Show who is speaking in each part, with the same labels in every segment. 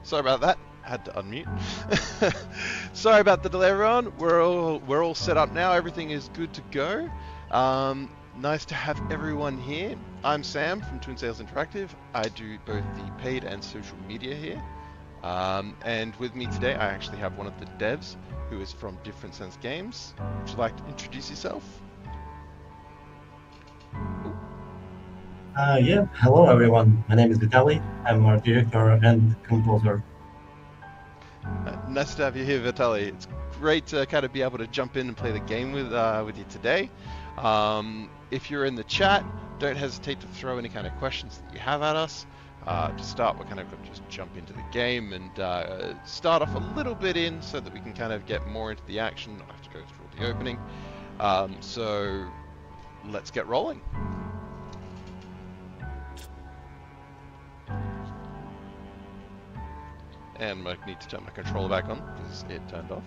Speaker 1: Sorry about that. Had to unmute. Sorry about the delay, everyone. We're all set up now. Everything is good to go. Nice to have everyone here. I'm Sam from Twin Sails Interactive. I do both the paid and social media here. And with me today, I actually have one of the devs who is from Different Sense Games. Would you like to introduce yourself?
Speaker 2: Yeah, hello everyone. My name is Vitaly. I'm art director and composer.
Speaker 1: Nice to have you here, Vitaly. It's great to kind of be able to jump in and play the game with you today. If you're in the chat, don't hesitate to throw any kind of questions that you have at us. To start, we're kind of going to just jump into the game and start off a little bit in so that we can kind of get more into the action. I have to go through the opening. So let's get rolling. And I need to turn my controller back on because it turned off.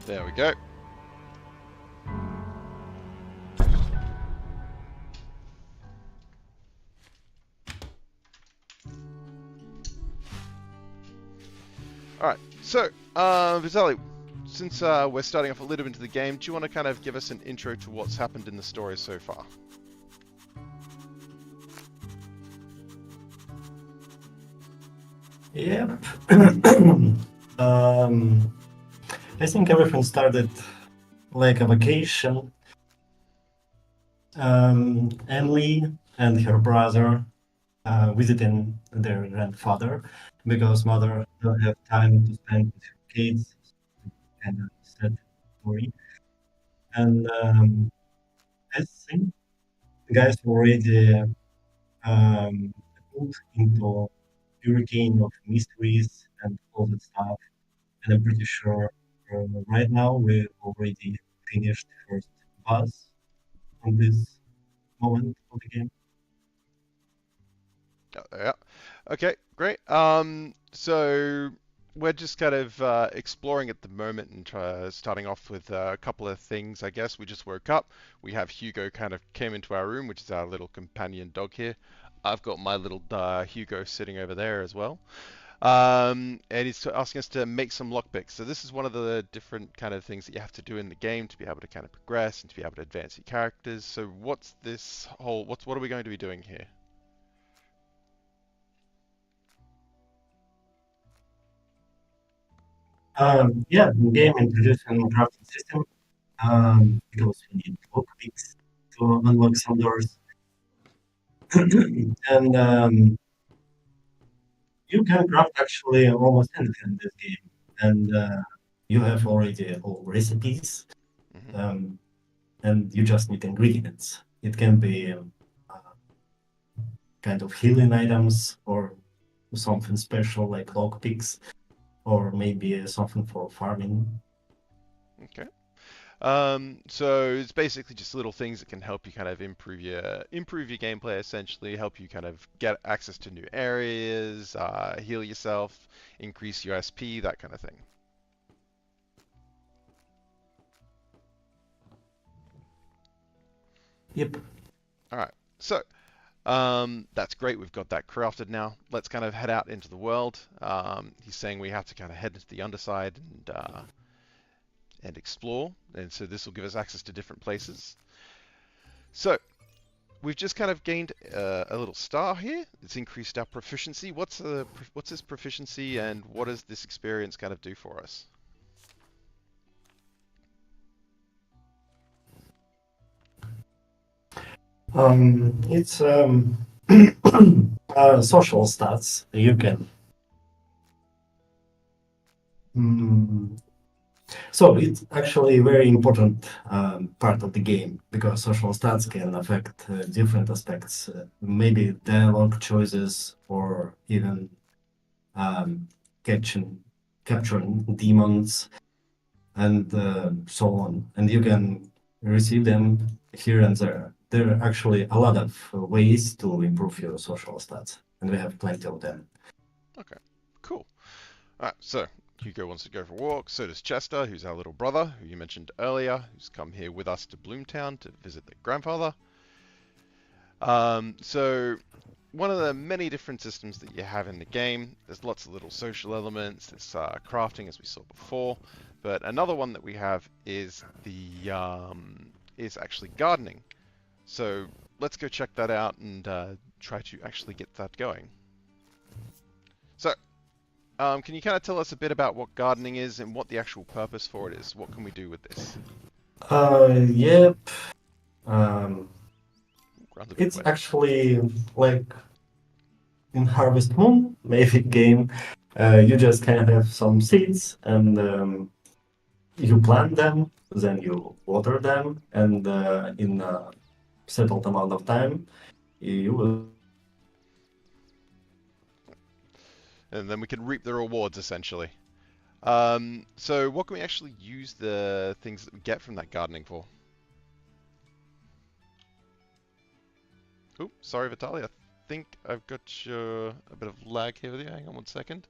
Speaker 1: There we go. Alright, so, Vitaly, since we're starting off a little bit into the game, do you want to kind of give us an intro to what's happened in the story so far?
Speaker 2: Yep. I think everything started like a vacation. Emily and her brother visiting their grandfather because mother don't have time to spend with her kids. Kind of sad story. And I think the guys already put into hurricane of mysteries and all that stuff. And I'm pretty sure right now we already finished first buzz on this moment of the game.
Speaker 1: Yeah. Okay, great. So we're just kind of exploring at the moment and starting off with a couple of things, I guess. We just woke up. We have Hugo kind of came into our room, which is our little companion dog here. I've got my little Hugo sitting over there as well. And he's asking us to make some lockpicks. So this is one of the different kind of things that you have to do in the game to be able to kind of progress and to be able to advance your characters. So what's this whole, what are we going to be doing here?
Speaker 2: Yeah, the game introduced a crafting system because we need lockpicks to unlock some doors. And you can craft actually almost anything in this game. And you have already all recipes.
Speaker 1: Mm-hmm.
Speaker 2: And you just need ingredients. It can be kind of healing items or something special like lockpicks, or maybe something for farming.
Speaker 1: Okay. So it's basically just little things that can help you kind of improve your gameplay, essentially, help you kind of get access to new areas, heal yourself, increase your SP, that kind of thing.
Speaker 2: Yep.
Speaker 1: All right. So that's great. We've got that crafted now. Let's kind of head out into the world. He's saying we have to kind of head into the underside and explore, and so this will give us access to different places. So we've just kind of gained a little star here. It's increased our proficiency. What's this proficiency, and what does this experience kind of do for us?
Speaker 2: It's social stats. You can. Mm, so it's actually a very important part of the game because social stats can affect different aspects, maybe dialogue choices or even um, catching, capturing demons and so on. And you can receive them here and there. There are actually a lot of ways to improve your social stats, and we have plenty of them.
Speaker 1: Okay, cool. All right, so Hugo wants to go for a walk. So does Chester, who's our little brother, who you mentioned earlier, who's come here with us to Bloomtown to visit their grandfather. So one of the many different systems that you have in the game. There's lots of little social elements. There's crafting, as we saw before. But another one that we have is the is actually gardening. So let's go check that out and try to actually get that going. So, can you kind of tell us a bit about what gardening is and what the actual purpose for it is? What can we do with this?
Speaker 2: Yep. Um,
Speaker 1: Ground's a bit
Speaker 2: it's
Speaker 1: wet.
Speaker 2: actually like in Harvest Moon, maybe game. You just kind of have some seeds and you plant them, then you water them, and in a settled amount of time, you will.
Speaker 1: And then we can reap the rewards, essentially. So what can we actually use the things that we get from that gardening for? Oop, sorry, Vitaly. I think I've got a bit of lag here with you. Hang on 1 second.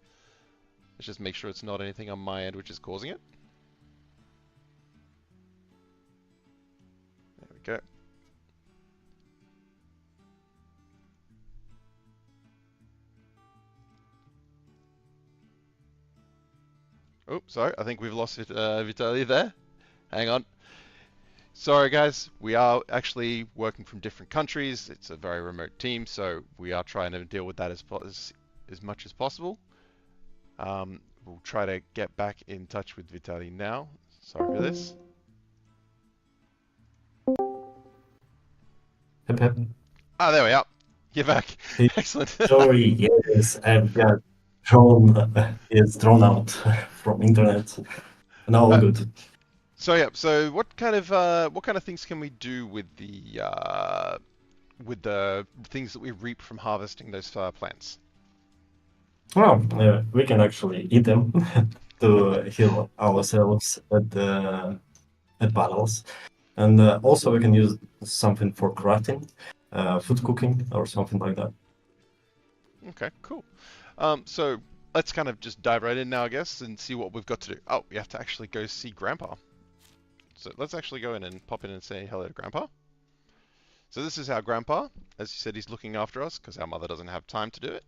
Speaker 1: Let's just make sure it's not anything on my end which is causing it. There we go. Oh, sorry. I think we've lost Vitaly there. Hang on. Sorry, guys. We are actually working from different countries. It's a very remote team, so we are trying to deal with that as much as possible. We'll try to get back in touch with Vitaly now. Sorry for this.
Speaker 2: Hep, hep.
Speaker 1: Ah, there we are. You're back.
Speaker 2: Hey,
Speaker 1: Excellent.
Speaker 2: sorry, yes, I've got thrown out from internet. Now all
Speaker 1: Uh,
Speaker 2: good.
Speaker 1: so yeah, so what kind of things can we do with the things that we reap from harvesting those plants?
Speaker 2: Well, we can actually eat them to heal ourselves at battles, and also we can use something for crafting, food cooking, or something like that.
Speaker 1: Okay, cool. So let's kind of just dive right in now, I guess, and see what we've got to do. Oh, we have to actually go see Grandpa. So let's actually go in and pop in and say hello to Grandpa. So this is our Grandpa. As you said, he's looking after us because our mother doesn't have time to do it.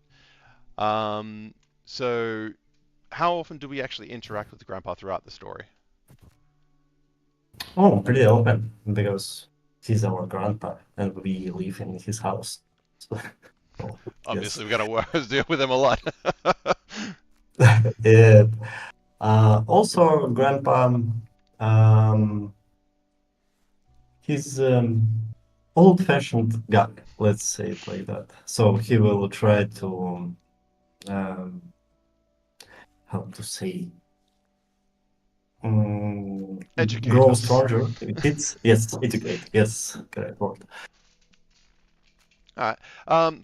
Speaker 1: So how often do we actually interact with Grandpa throughout the story?
Speaker 2: Oh, pretty open because he's our grandpa and we live in his house. So, yes.
Speaker 1: Obviously, we're gonna deal with him a lot.
Speaker 2: Yeah. Also, grandpa, um, he's old-fashioned guy, let's say it like that. So he will try to, um, how to say, um,
Speaker 1: Educate
Speaker 2: grow
Speaker 1: us.
Speaker 2: stronger. It's yes, educate. Yes, correct word.
Speaker 1: Alright,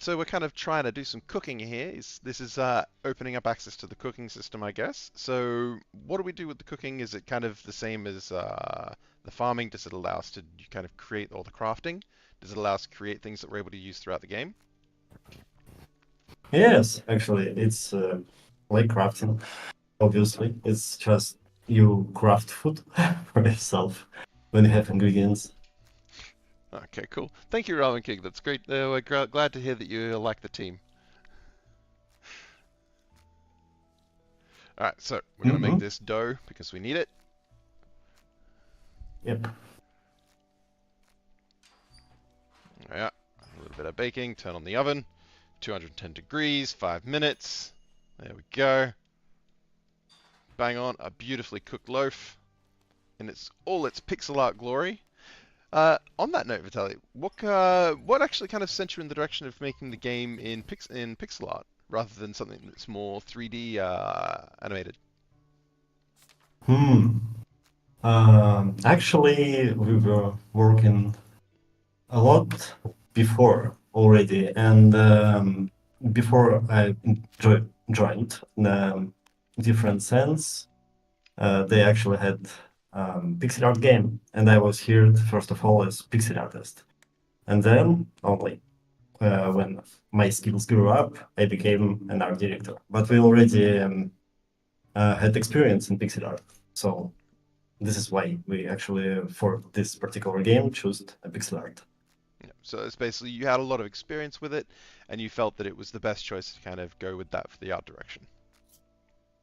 Speaker 1: so we're kind of trying to do some cooking here. This is opening up access to the cooking system, I guess. So what do we do with the cooking? Is it kind of the same as the farming? Does it allow us to kind of create all the crafting? Does it allow us to create things that we're able to use throughout the game?
Speaker 2: Yes, actually, it's like crafting. Obviously, it's just you craft food for yourself when you have ingredients.
Speaker 1: Okay, cool. Thank you, Ramen King. That's great. We're glad to hear that you like the team. Alright, so we're going to make
Speaker 2: Hmm.
Speaker 1: this dough because we need it.
Speaker 2: Yep.
Speaker 1: Yeah, a little bit of baking. Turn on the oven. 210 degrees, 5 minutes. There we go. Bang on, a beautifully cooked loaf in all its pixel art glory. On that note, Vitaly, what actually kind of sent you in the direction of making the game in pixel art rather than something that's more 3D animated?
Speaker 2: Hmm. Actually, we were working a lot before already, and before I joined different sense, they actually had pixel art game, and I was hired first of all as pixel artist, and then only when my skills grew up, I became an art director. But we already had experience in pixel art, so this is why we actually, for this particular game, chose a pixel art.
Speaker 1: Yeah, so it's basically you had a lot of experience with it, and you felt that it was the best choice to kind of go with that for the art direction.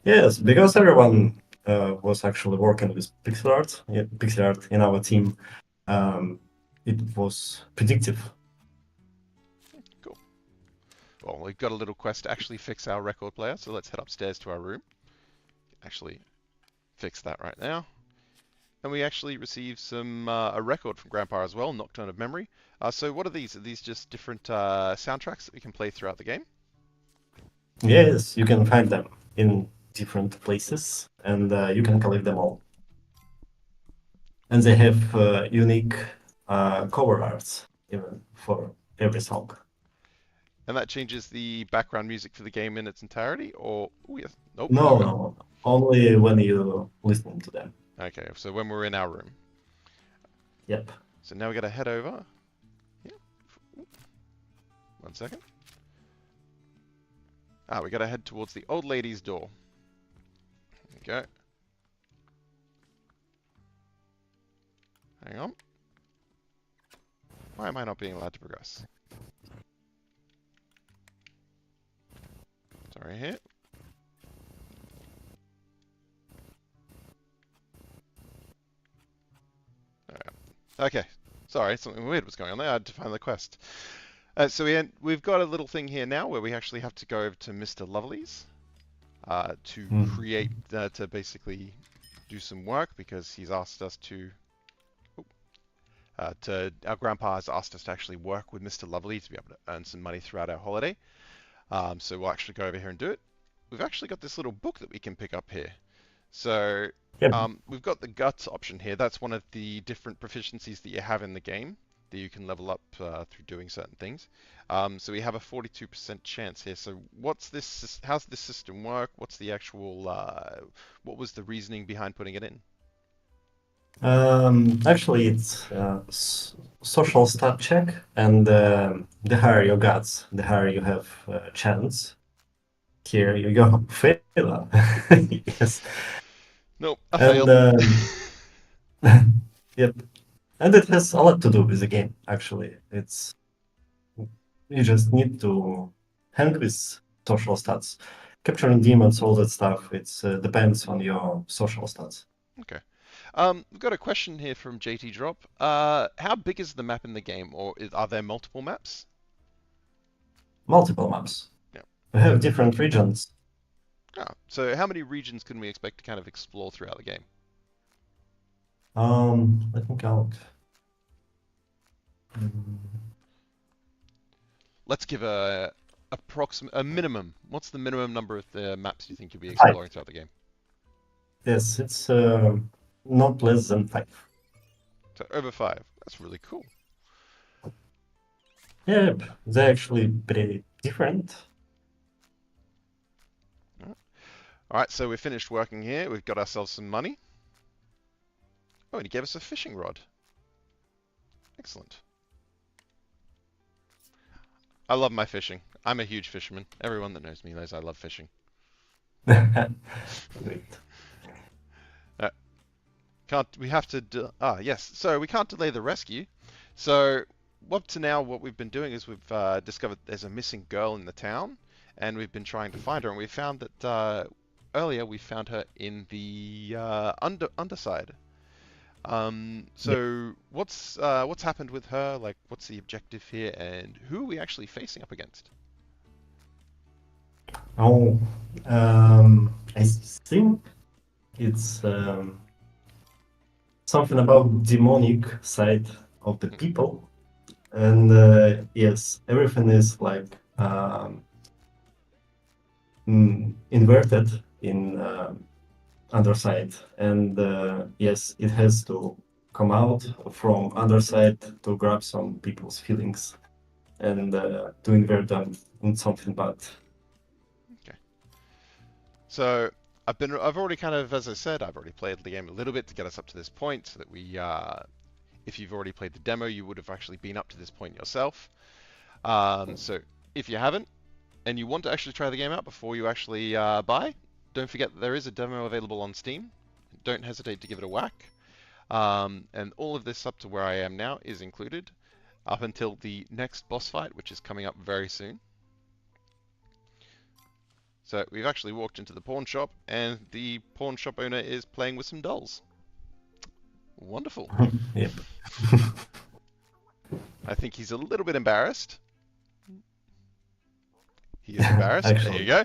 Speaker 2: Yes, because everyone was actually working with pixel art in our team. Um, it was predictive.
Speaker 1: Cool. Well, we've got a little quest to actually fix our record player, so let's head upstairs to our room. Actually, fix that right now. And we actually received some a record from Grandpa as well, Nocturne of Memory. So what are these? Are these just different soundtracks that we can play throughout the game?
Speaker 2: Yes, you can find them in different places, and you can collect them all. And they have unique cover arts even for every song.
Speaker 1: And that changes the background music for the game in its entirety, or... Oh, yes. Nope, there
Speaker 2: No,
Speaker 1: we go.
Speaker 2: no, only when you listen to them.
Speaker 1: Okay, so when we're in our room.
Speaker 2: Yep.
Speaker 1: So now we gotta head over. Yeah. 1 second. We gotta head towards the old lady's door. Okay. Hang on. Why am I not being allowed to progress? Sorry, here. Okay. Sorry, something weird was going on there. I had to find the quest. So we've got a little thing here now where we actually have to go over to Mr. Lovely's to create, to basically do some work because he's asked us to our grandpa has asked us to actually work with Mr. Lovely to be able to earn some money throughout our holiday. So we'll actually go over here and do it. We've actually got this little book that we can pick up here. So
Speaker 2: Yep.
Speaker 1: we've got the guts option here. That's one of the different proficiencies that you have in the game that you can level up through doing certain things. So we have a 42% chance here. So what's this? How's this system work? What's the actual? What was the reasoning behind putting it in?
Speaker 2: Actually, it's social stat check, and the higher your guts, the higher you have chance. Here you go, failure. Yes,
Speaker 1: Nope, I
Speaker 2: and
Speaker 1: failed.
Speaker 2: yep, and it has a lot to do with the game. Actually, it's you just need to hang with social stats, capturing demons, all that stuff. It's depends on your social stats.
Speaker 1: Okay. We've got a question here from JT Drop. How big is the map in the game, or are there multiple maps?
Speaker 2: Multiple maps.
Speaker 1: Yeah.
Speaker 2: We have different regions.
Speaker 1: So how many regions can we expect to kind of explore throughout the game?
Speaker 2: Let me count.
Speaker 1: Let's give a minimum. What's the minimum number of the maps you think you'll be
Speaker 2: Five.
Speaker 1: exploring throughout the game?
Speaker 2: Yes, it's not less than 5.
Speaker 1: So over 5. That's really cool.
Speaker 2: Yeah, they're actually pretty different.
Speaker 1: All right, so we're finished working here. We've got ourselves some money. Oh, and he gave us a fishing rod. Excellent. I love my fishing. I'm a huge fisherman. Everyone that knows me knows I love fishing.
Speaker 2: Great.
Speaker 1: We have to yes. So we can't delay the rescue. So up to now, what we've been doing is we've discovered there's a missing girl in the town, and we've been trying to find her. And we found that earlier we found her in the underside. So what's happened with her? Like, what's the objective here, and who are we actually facing up against?
Speaker 2: Oh, I think it's something about demonic side of the people, and yes, everything is like inverted in underside, and yes, it has to come out from underside to grab some people's feelings and to invert them in something bad.
Speaker 1: Okay. So I've already kind of, as I said, I've already played the game a little bit to get us up to this point, so that we, if you've already played the demo, you would have actually been up to this point yourself. So if you haven't, and you want to actually try the game out before you actually buy, don't forget that there is a demo available on Steam. Don't hesitate to give it a whack. And all of this up to where I am now is included, up until the next boss fight, which is coming up very soon. So we've actually walked into the pawn shop, and the pawn shop owner is playing with some dolls. Wonderful.
Speaker 2: Yep.
Speaker 1: I think he's a little bit embarrassed. He is embarrassed. There you
Speaker 2: Actually.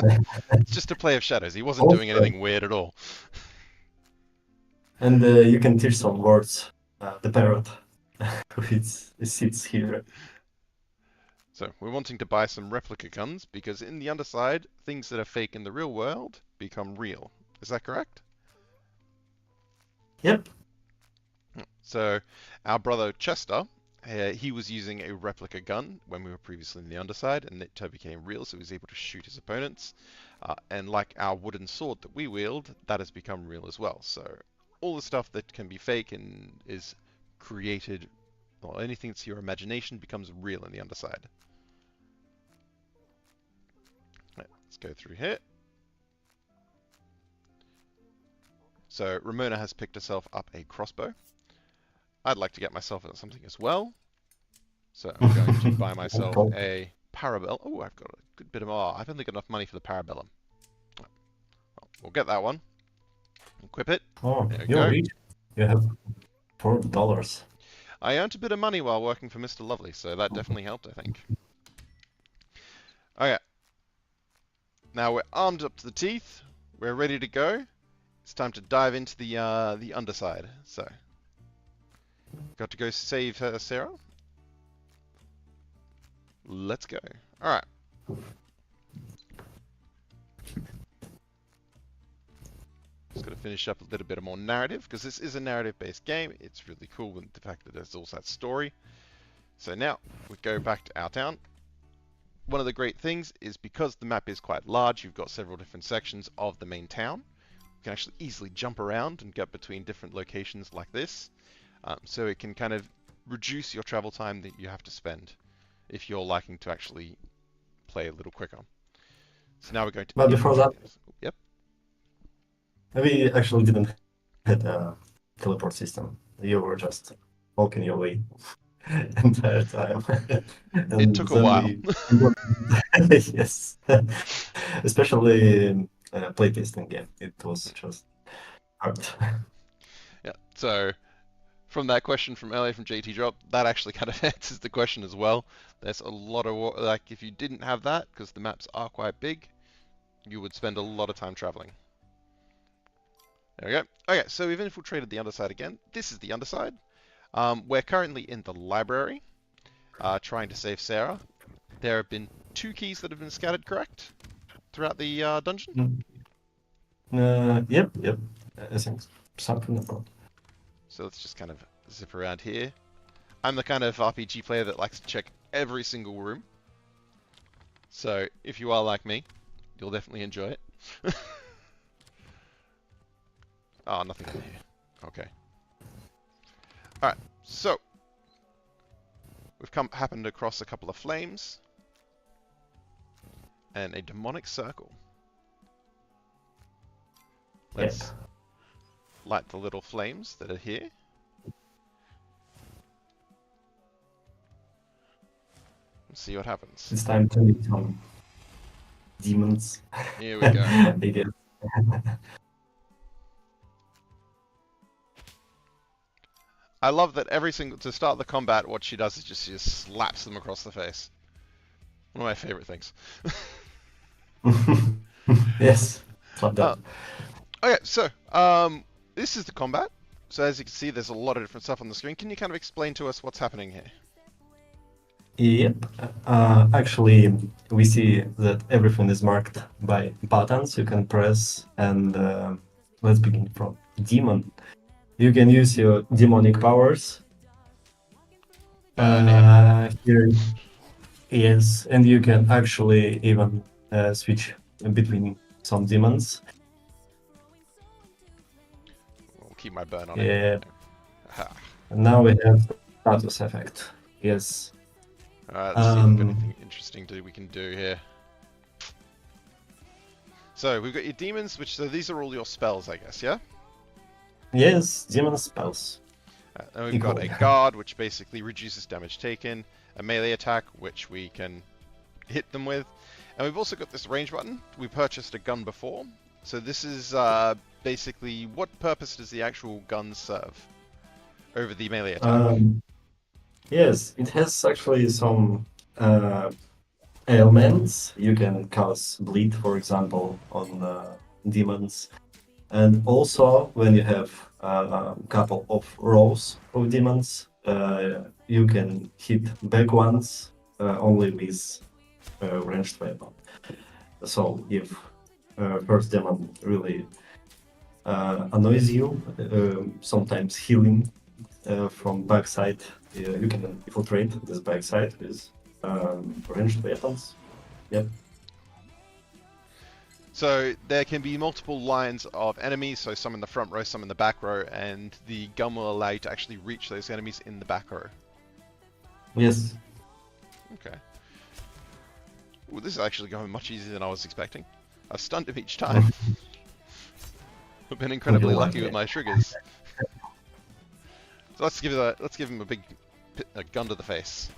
Speaker 1: go. It's just a play of shadows. He wasn't doing
Speaker 2: Also,
Speaker 1: anything weird at all.
Speaker 2: and you can teach some words. The parrot, it sits here.
Speaker 1: So we're wanting to buy some replica guns because in the underside, things that are fake in the real world become real. Is that correct?
Speaker 2: Yep.
Speaker 1: So our brother Chester, he was using a replica gun when we were previously in the underside, and it became real, so he was able to shoot his opponents. And like our wooden sword that we wield, that has become real as well. So all the stuff that can be fake and is created, or anything that's your imagination, becomes real in the underside. Right, let's go through here. So Ramona has picked herself up a crossbow. I'd like to get myself something as well. So I'm going to buy myself a parabellum. Oh, I've got a good bit of... Oh, I've only got enough money for the parabellum. Well, we'll get that one. Equip it.
Speaker 2: Oh,
Speaker 1: There we
Speaker 2: you're
Speaker 1: go.
Speaker 2: rich. You have $4.
Speaker 1: I earned a bit of money while working for Mr. Lovely, so that definitely helped, I think. Okay. Now we're armed up to the teeth. We're ready to go. It's time to dive into the underside. So, got to go save Sarah. Let's go. All right. Just got to finish up a little bit of more narrative because this is a narrative-based game. It's really cool with the fact that there's also that story. So now we go back to our town. One of the great things is because the map is quite large, you've got several different sections of the main town. You can actually easily jump around and get between different locations like this. So it can kind of reduce your travel time that you have to spend if you're liking to actually play a little quicker. So now we're going to...
Speaker 2: But before that,
Speaker 1: Yep.
Speaker 2: we actually didn't have a teleport system. You were just walking your way entire time.
Speaker 1: It took a while.
Speaker 2: Yes. Especially playtesting game. It was just hard.
Speaker 1: Yeah, so from that question from earlier from JT Drop, that actually kind of answers the question as well. There's a lot of, like, if you didn't have that, because the maps are quite big, you would spend a lot of time traveling. There we go. Okay, so we've infiltrated the underside again. This is the underside. We're currently in the library, trying to save Sarah. There have been 2 keys that have been scattered, correct? Throughout the dungeon?
Speaker 2: Yep. I think something about.
Speaker 1: So let's just kind of zip around here. I'm the kind of RPG player that likes to check every single room. So if you are like me, you'll definitely enjoy it. Oh, nothing in here. Okay. Alright, so we've happened across a couple of flames and a demonic circle. Let's light the little flames that are here. And see what happens.
Speaker 2: It's time to meet some demons.
Speaker 1: Here we go.
Speaker 2: I guess.
Speaker 1: I love that to start the combat, what she does is she just slaps them across the face. One of my favorite things.
Speaker 2: Yes, love that.
Speaker 1: Okay, so this is the combat. So as you can see, there's a lot of different stuff on the screen. Can you kind of explain to us what's happening here?
Speaker 2: Yep. Actually, we see that everything is marked by buttons you can press, and let's begin from demon. You can use your demonic powers. Here, yes, and you can actually even switch between some demons.
Speaker 1: I'll keep my burn on
Speaker 2: Yeah.
Speaker 1: it.
Speaker 2: And now we have status effect. Yes.
Speaker 1: Alright, let's see if we've got anything interesting we can do here. So we've got your demons, so these are all your spells, I guess, yeah?
Speaker 2: Yes, demon spells.
Speaker 1: And we've got a guard, which basically reduces damage taken, a melee attack, which we can hit them with, And we've also got this range button. We purchased a gun before. So this is basically, what purpose does the actual gun serve over the melee attack?
Speaker 2: Um, yes, it has actually some ailments. You can cause bleed, for example, on demons. And also, when you have a couple of rows of demons, you can hit back ones only with ranged weapon. So if first demon really annoys you, sometimes healing from backside, you can infiltrate this backside with ranged weapons. Yep.
Speaker 1: So there can be multiple lines of enemies, so some in the front row, some in the back row, and the gun will allow you to actually reach those enemies in the back row.
Speaker 2: Yes.
Speaker 1: Okay. Well, this is actually going much easier than I was expecting. I've stunned him each time. I've been incredibly lucky with my triggers. So let's give him a big gun to the face.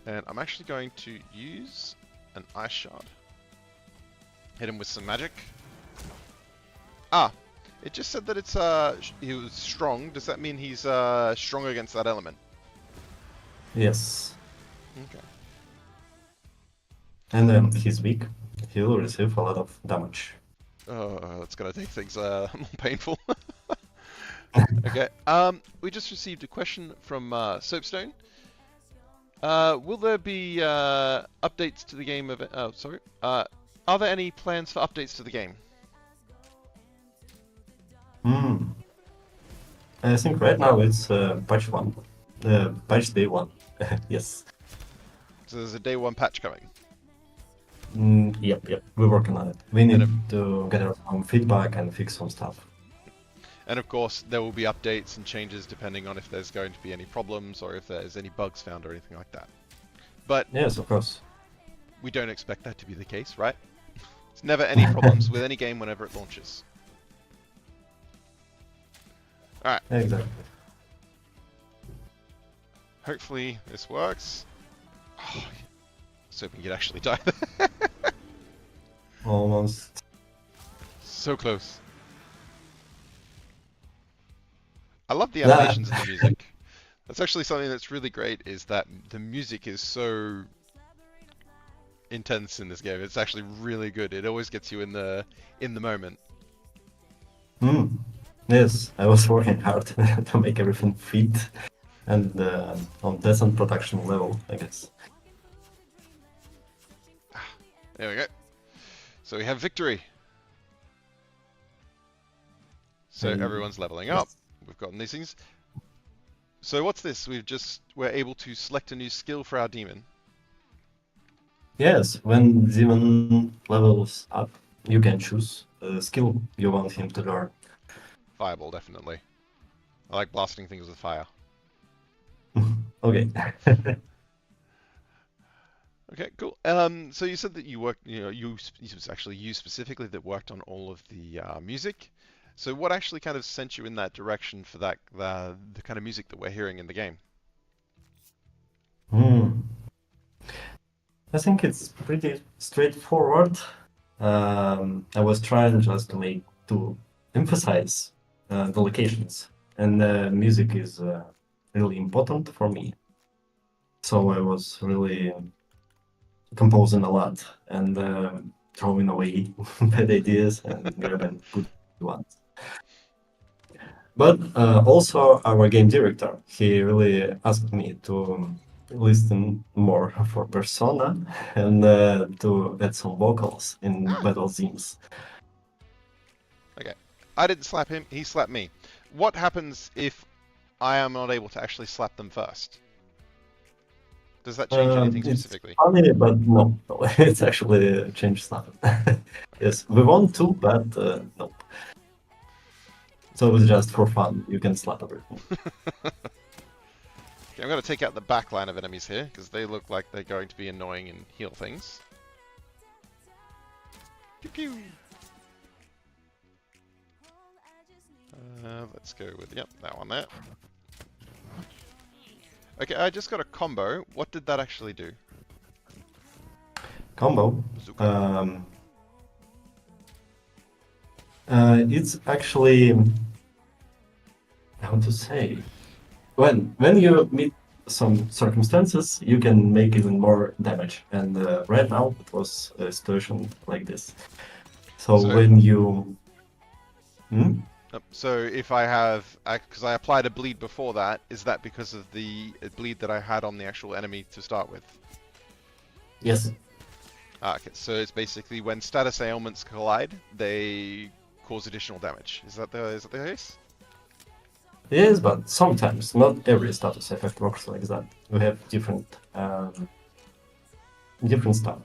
Speaker 1: And I'm actually going to use an ice shard. Hit him with some magic. Ah, it just said that it's he was strong. Does that mean he's strong against that element?
Speaker 2: Yes.
Speaker 1: Okay.
Speaker 2: And then he's weak. He will receive a lot of damage.
Speaker 1: Oh, that's gonna make things more painful. Okay. We just received a question from Soapstone. Will there be updates to the game of? Oh, sorry. Are there any plans for updates to the game?
Speaker 2: I think right now it's patch 1. Patch day 1. Yes.
Speaker 1: So there's a day one patch coming.
Speaker 2: Yep. We're working on it. We need to gather some feedback and fix some stuff.
Speaker 1: And of course, there will be updates and changes depending on if there's going to be any problems or if there's any bugs found or anything like that. But
Speaker 2: yes, of course.
Speaker 1: We don't expect that to be the case, right? There's never any problems with any game whenever it launches. Alright.
Speaker 2: Exactly.
Speaker 1: Hopefully this works. Oh, I was hoping you'd actually die there.
Speaker 2: Almost.
Speaker 1: So close. I love the animations and the music. That's actually something that's really great, is that the music is so intense in this game. It's actually really good. It always gets you in the moment.
Speaker 2: Yes, I was working hard to make everything fit and on decent production level, I guess.
Speaker 1: There we go. So we have victory. So everyone's leveling up. We've gotten these things. So what's this? We're able to select a new skill for our demon.
Speaker 2: Yes, when demon levels up, you can choose a skill you want him to learn.
Speaker 1: Fireball, definitely. I like blasting things with fire.
Speaker 2: Okay.
Speaker 1: Okay, cool. So you said that you worked, you was actually you specifically that worked on all of the music. So what actually kind of sent you in that direction for that the kind of music that we're hearing in the game?
Speaker 2: I think it's pretty straightforward. I was trying just to emphasize the locations, and music is really important for me. So I was really composing a lot and throwing away bad ideas and grabbing good ones. But also our game director, he really asked me to listen more for Persona and to add some vocals in battle themes.
Speaker 1: Okay. I didn't slap him, he slapped me. What happens if I am not able to actually slap them first? Does that change anything specifically?
Speaker 2: It's funny, but no, it's actually changed nothing. Yes, we want to, but no. So it's just for fun. You can slap everything.
Speaker 1: Okay, I'm going to take out the back line of enemies here, because they look like they're going to be annoying and heal things. Pew pew! Let's go with, yep, that one there. Okay, I just got a combo. What did that actually do?
Speaker 2: combo.
Speaker 1: Bazooka.
Speaker 2: It's actually, how to say, when you meet some circumstances, you can make even more damage. And right now it was a situation like this. So
Speaker 1: So,
Speaker 2: when you, hmm?
Speaker 1: so if I have, because I applied a bleed before that, is that because of the bleed that I had on the actual enemy to start with?
Speaker 2: Yes,
Speaker 1: Ah, okay, so it's basically when status ailments collide, they cause additional damage. Is that the case?
Speaker 2: yes, but sometimes not every status effect works like that. We have different stuff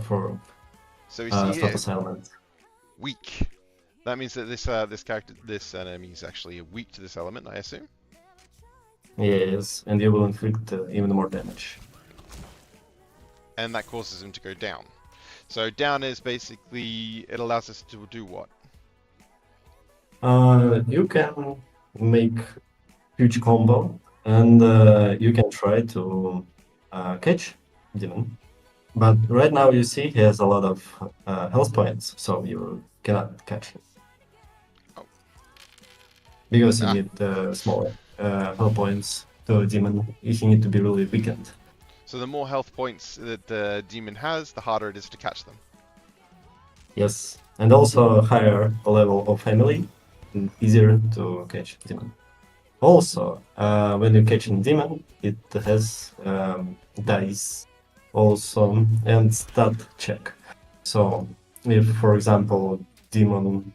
Speaker 2: for
Speaker 1: So we see here
Speaker 2: status elements.
Speaker 1: weak. That means that this enemy is actually weak to this element, I assume.
Speaker 2: Yes, and you will inflict even more damage.
Speaker 1: And that causes him to go down. So down is basically it allows us to do what?
Speaker 2: You can make huge combo, and you can try to catch demon. But right now you see he has a lot of health points, so you cannot catch him
Speaker 1: Oh,
Speaker 2: because you
Speaker 1: ah.
Speaker 2: need smaller health points to a demon. You need to be really weakened.
Speaker 1: So the more health points that the demon has, the harder it is to catch them.
Speaker 2: Yes, and also a higher level of family, and easier to catch demon. Also, when you catch a demon, it has dice also and stat check. So, if for example, demon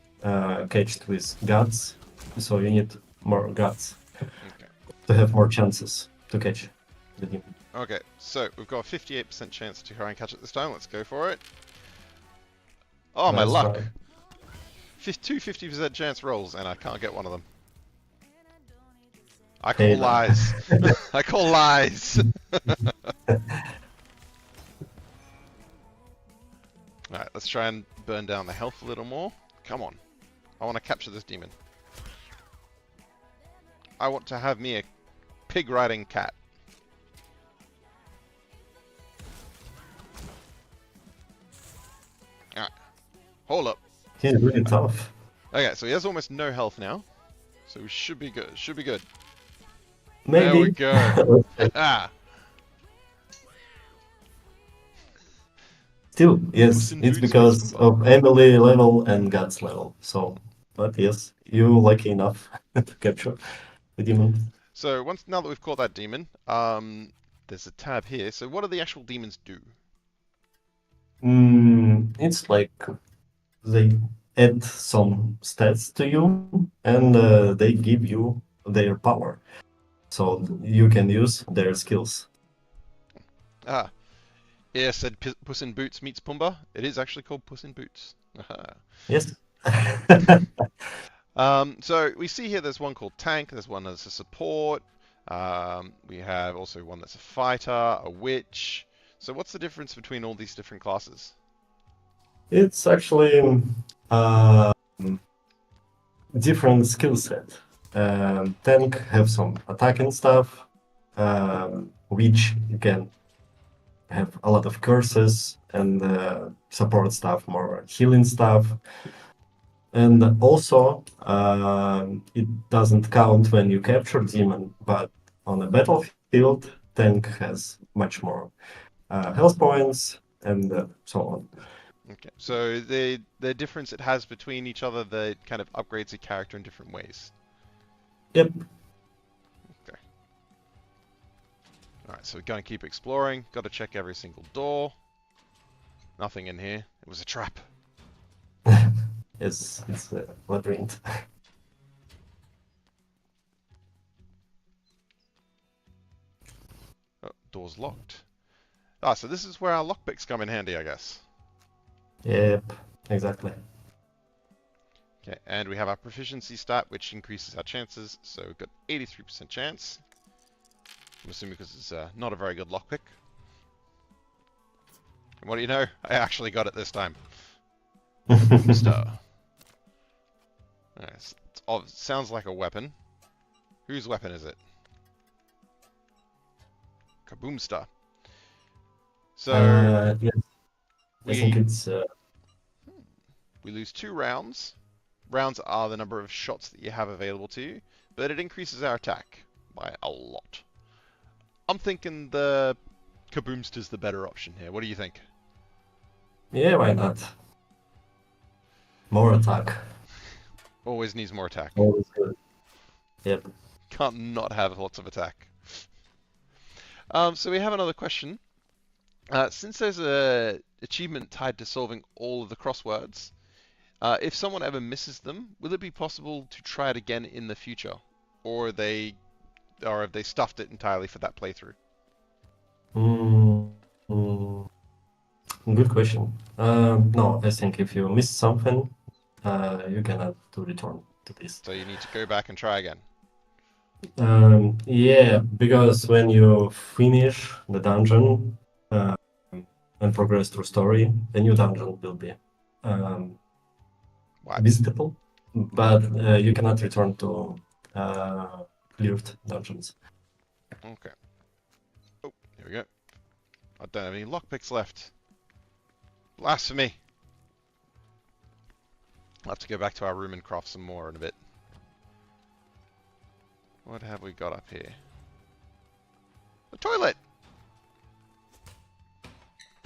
Speaker 2: catched with guts, so you need more guts
Speaker 1: Okay.
Speaker 2: to have more chances to catch the demon.
Speaker 1: Okay, so we've got a 58% chance to try and catch it this time. Let's go for it. Oh, my
Speaker 2: Let's
Speaker 1: luck!
Speaker 2: try.
Speaker 1: Two 50% chance rolls, and I can't get one of them. I call
Speaker 2: Hey, then.
Speaker 1: lies. I call lies. Alright, let's try and burn down the health a little more. Come on. I want to capture this demon. I want to have me a pig riding cat. Alright. Hold up.
Speaker 2: He's really tough.
Speaker 1: Okay, so he has almost no health now. So we should be good. Should be good. There we
Speaker 2: Maybe.
Speaker 1: go.
Speaker 2: Let's see.
Speaker 1: Ah.
Speaker 2: Still,
Speaker 1: Puss
Speaker 2: yes,
Speaker 1: in
Speaker 2: it's
Speaker 1: Boots meets
Speaker 2: because
Speaker 1: Pumbaa.
Speaker 2: of Emily level and Guts level. So, but yes, you lucky enough to capture the demon.
Speaker 1: So now that we've caught that demon, there's a tab here. So what do the actual demons do?
Speaker 2: It's like they add some stats to you and they give you their power. So you can use their skills.
Speaker 1: Ah, yeah, said Puss in Boots meets Pumbaa. It is actually called Puss in Boots.
Speaker 2: Yes.
Speaker 1: So we see here there's one called Tank, there's one that's a support, we have also one that's a fighter, a witch. So what's the difference between all these different classes?
Speaker 2: It's actually uh, different skill set. Tank have some attacking stuff, which you can have a lot of curses and support stuff, more healing stuff. And also, it doesn't count when you capture demon, but on the battlefield, tank has much more health points and so on.
Speaker 1: Okay, so the difference it has between each other, that kind of upgrades a character in different ways.
Speaker 2: Yep.
Speaker 1: Okay. Alright, so we're going to keep exploring. Got to check every single door. Nothing in here. It was a trap.
Speaker 2: It's a labyrinth.
Speaker 1: Oh, door's locked. Ah, so this is where our lockpicks come in handy, I guess.
Speaker 2: Yep, exactly.
Speaker 1: Okay, and we have our proficiency stat, which increases our chances. So we've got 83% chance. I'm assuming because it's not a very good lockpick. And what do you know? I actually got it this time. Boomster. Nice. Oh, sounds like a weapon. Whose weapon is it? Kaboomster. So,
Speaker 2: Yes. I think
Speaker 1: We
Speaker 2: it's
Speaker 1: we lose 2 rounds. Rounds are the number of shots that you have available to you, but it increases our attack by a lot. I'm thinking the Kaboomster's the better option here. What do you think?
Speaker 2: yeah, why not? More attack.
Speaker 1: Always needs more attack.
Speaker 2: Always good. Yep.
Speaker 1: Can't not have lots of attack. So we have another question. Since there's a achievement tied to solving all of the crosswords, if someone ever misses them, will it be possible to try it again in the future, or have they stuffed it entirely for that playthrough?
Speaker 2: Mm, mm, Good question. No, I think if you miss something, you cannot to return to this.
Speaker 1: So you need to go back and try again.
Speaker 2: Yeah, because when you finish the dungeon and progress through story, the new dungeon will be um,
Speaker 1: What?
Speaker 2: visitable, but you cannot return to cleared dungeons.
Speaker 1: Okay. Oh, here we go. I don't have any lockpicks left. Blasphemy! I'll have to go back to our room and craft some more in a bit. What have we got up here? A toilet!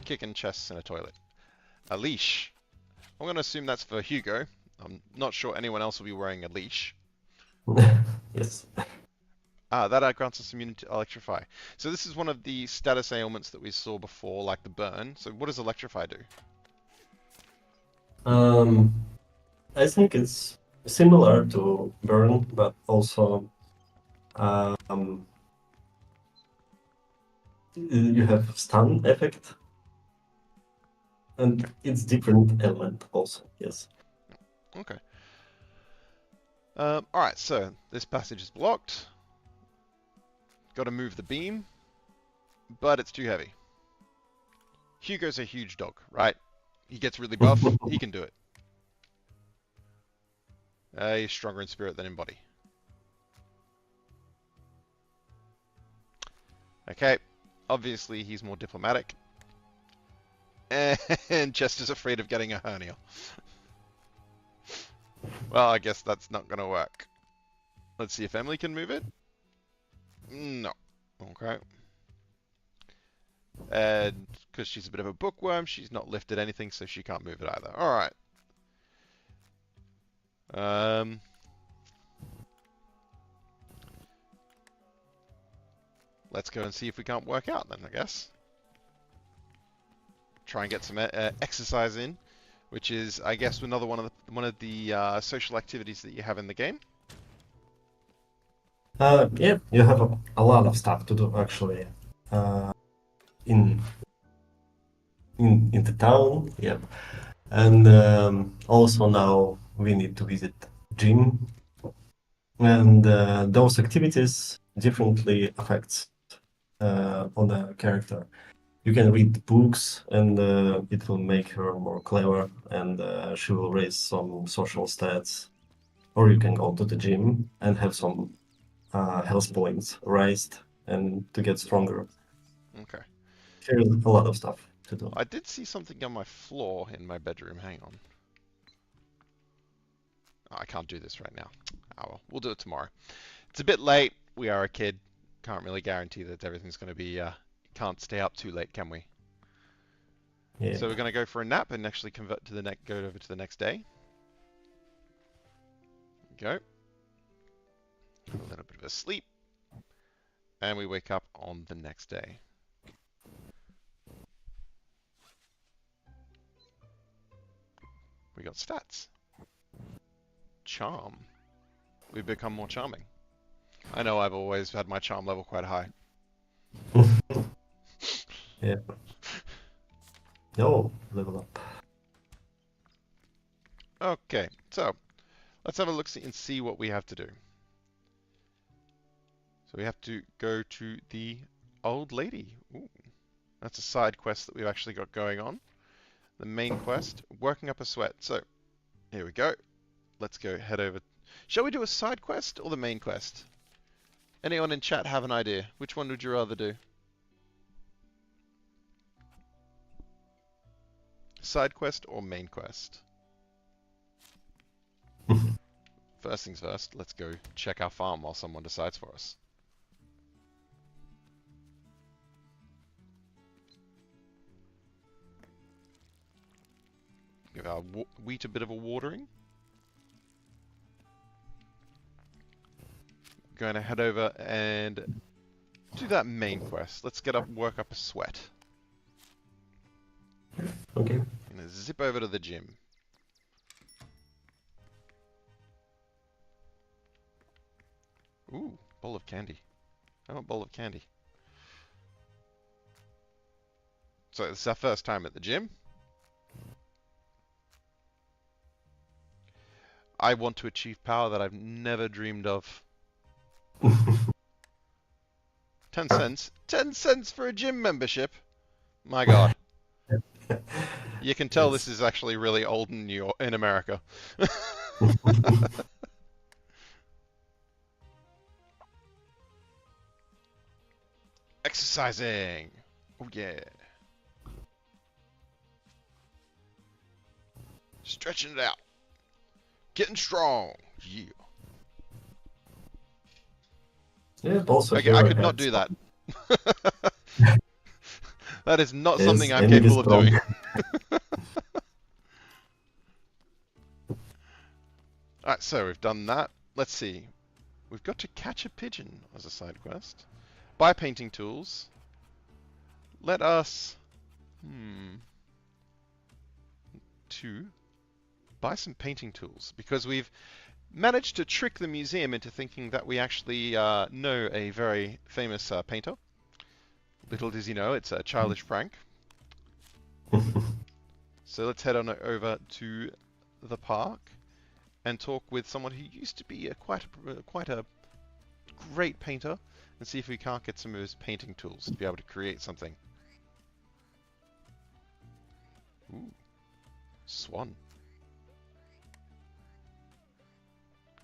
Speaker 1: Kicking chests in a toilet. A leash. I'm going to assume that's for Hugo. I'm not sure anyone else will be wearing a leash.
Speaker 2: Yes.
Speaker 1: That grants us immunity to electrify. So this is one of the status ailments that we saw before, like the burn. So what does electrify do?
Speaker 2: I think it's similar to burn, but also you have stun effect, and it's different element also. Yes.
Speaker 1: Okay. Alright, so this passage is blocked. Got to move the beam, but it's too heavy. Hugo's a huge dog, right? He gets really buff. He can do it. He's stronger in spirit than in body. Okay, obviously he's more diplomatic. And Chester's afraid of getting a hernia. Well, I guess that's not going to work. Let's see if Emily can move it. No. Okay. And because she's a bit of a bookworm, she's not lifted anything, so she can't move it either. Alright. Let's go and see if we can't work out then, I guess. Try and get some exercise in, which is, I guess, another one of the social activities that you have in the game.
Speaker 2: Yeah, you have a lot of stuff to do actually. In the town, yeah, and also now we need to visit gym, and those activities differently affects on the character. You can read books, and it will make her more clever, and she will raise some social stats. Or you can go to the gym and have some health points raised, and to get stronger.
Speaker 1: Okay.
Speaker 2: There's a lot of stuff to do.
Speaker 1: I did see something on my floor in my bedroom. Hang on. Oh, I can't do this right now. Oh, well, we'll do it tomorrow. It's a bit late. We are a kid. Can't really guarantee that everything's going to be... can't stay up too late, can we?
Speaker 2: Yeah.
Speaker 1: So we're going to go for a nap and actually go over to the next day. Go. A little bit of a sleep. And we wake up on the next day. We got stats. Charm. We've become more charming. I know I've always had my charm level quite high.
Speaker 2: Yeah. No, level up.
Speaker 1: Okay, so let's have a look and see what we have to do. So we have to go to the old lady. Ooh, that's a side quest that we've actually got going on. The main quest, working up a sweat. So here we go. Let's go head over. Shall we do a side quest or the main quest? Anyone in chat have an idea? Which one would you rather do? side quest or main quest? First things first, let's go check our farm while someone decides for us. Give our wheat a bit of a watering. Going to head over and do that main quest. Let's work up a sweat.
Speaker 2: Okay.
Speaker 1: Gonna zip over to the gym. Ooh, bowl of candy. I want a bowl of candy. So this is our first time at the gym. I want to achieve power that I've never dreamed of. 10 cents? 10 cents for a gym membership? My god. You can tell
Speaker 2: Yes.
Speaker 1: this is actually really old in in America. Exercising! Oh yeah. Stretching it out. Getting strong. Yeah.
Speaker 2: Yeah, also
Speaker 1: Okay, I
Speaker 2: here
Speaker 1: could not
Speaker 2: at
Speaker 1: do that. That is not something
Speaker 2: is
Speaker 1: I'm
Speaker 2: enemy
Speaker 1: capable of
Speaker 2: strong.
Speaker 1: doing. Alright, so we've done that. Let's see. We've got to catch a pigeon as a side quest. Buy painting tools. Let us... buy some painting tools. Because we've managed to trick the museum into thinking that we actually know a very famous painter. Little does he know, it's a childish prank. So let's head on over to the park and talk with someone who used to be quite a great painter and see if we can't get some of his painting tools to be able to create something. Ooh, swan.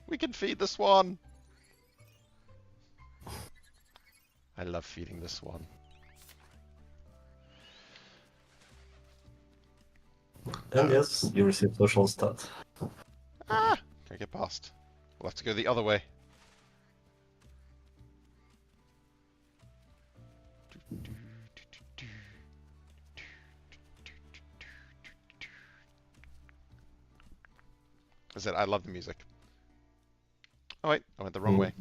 Speaker 1: We can feed the swan! I love feeding the swan.
Speaker 2: And yes, you receive social stat.
Speaker 1: Ah! Can't get past. We'll have to go the other way. I said I love the music. Oh wait, I went the wrong way.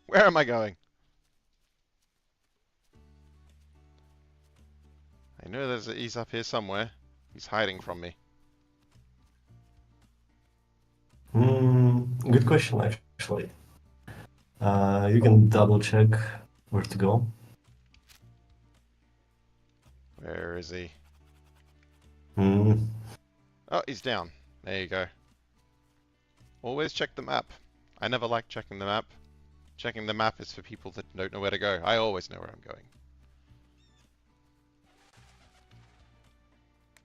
Speaker 1: Where am I going? I know he's up here somewhere. He's hiding from me.
Speaker 2: Good question, actually. You can double check where to go.
Speaker 1: Where is he?
Speaker 2: Mm.
Speaker 1: Oh, he's down. There you go. Always check the map. I never like checking the map. Checking the map is for people that don't know where to go. I always know where I'm going.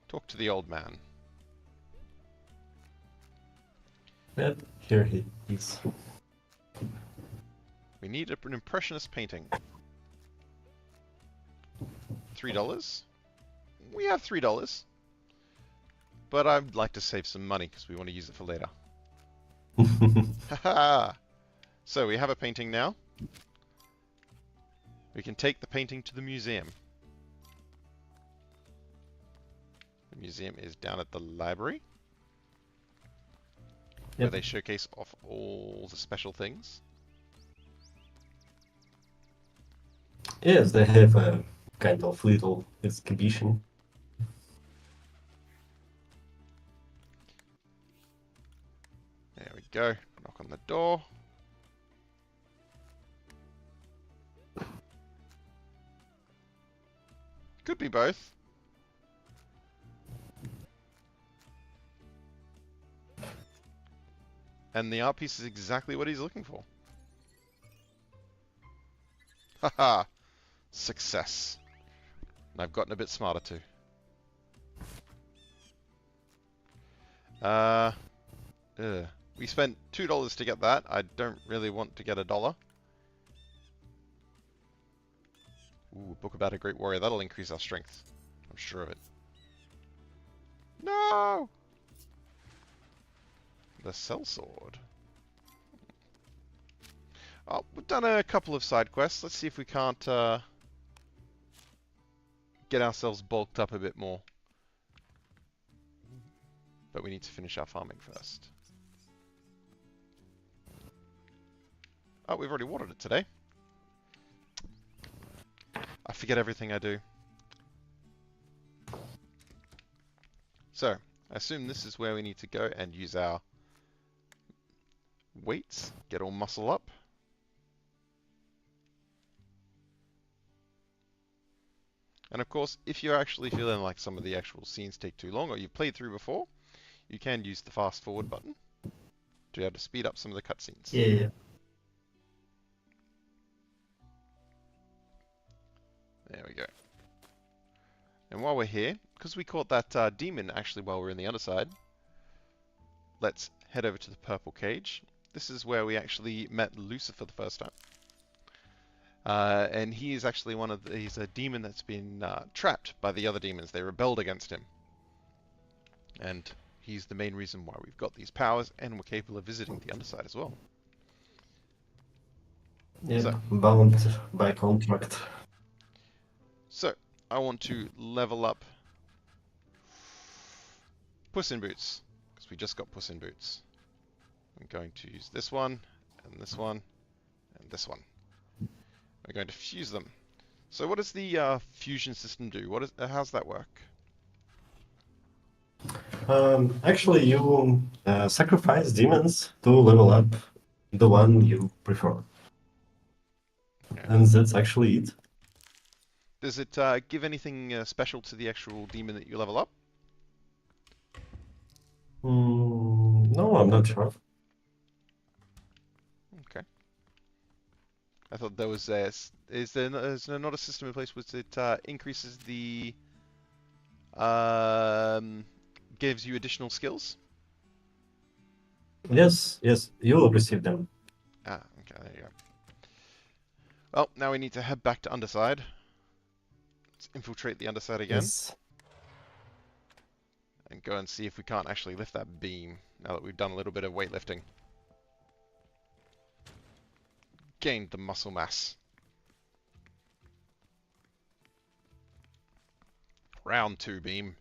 Speaker 1: Talk to the old man.
Speaker 2: Yep, here he is.
Speaker 1: We need an impressionist painting. $3? We have $3. But I'd like to save some money because we want to use it for later. Haha! So we have a painting now. We can take the painting to the museum. The museum is down at the library. Where
Speaker 2: Yep.
Speaker 1: they showcase off all the special things.
Speaker 2: Yes, they have a kind of little exhibition.
Speaker 1: There we go. Knock on the door. Could be both. And the art piece is exactly what he's looking for. Haha! Success. And I've gotten a bit smarter too. We spent $2 to get that. I don't really want to get $1. Ooh, book about a great warrior. That'll increase our strength. I'm sure of it. No! The sellsword. Oh, we've done a couple of side quests. Let's see if we can't get ourselves bulked up a bit more. But we need to finish our farming first. Oh, we've already watered it today. I forget everything I do. So, I assume this is where we need to go and use our weights, get all muscle up. And of course, if you're actually feeling like some of the actual scenes take too long or you've played through before, you can use the fast forward button to be able to speed up some of the cutscenes.
Speaker 2: Yeah.
Speaker 1: There we go. And while we're here, because we caught that demon actually while we're in the underside, let's head over to the purple cage. This is where we actually met Lucifer the first time. And he is actually he's a demon that's been trapped by the other demons. They rebelled against him. And he's the main reason why we've got these powers, and we're capable of visiting the underside as well.
Speaker 2: Yeah,
Speaker 1: So,
Speaker 2: bound by contract.
Speaker 1: So, I want to level up Puss in Boots, because we just got Puss in Boots. I'm going to use this one, and this one, and this one. We're going to fuse them. So what does the fusion system do? How's that work?
Speaker 2: Actually, you sacrifice demons to level up the one you prefer.
Speaker 1: Okay.
Speaker 2: And that's actually it.
Speaker 1: Does it give anything special to the actual demon that you level up?
Speaker 2: No, I'm not sure.
Speaker 1: Okay. I thought there was is there not a system in place which it increases the gives you additional skills?
Speaker 2: Yes, you will receive them.
Speaker 1: Ah, okay, there you go. Well, now we need to head back to Underside. Let's infiltrate the Underside again.
Speaker 2: Yes.
Speaker 1: And go and see if we can't actually lift that beam, now that we've done a little bit of weightlifting. Gained the muscle mass. Round 2 beam.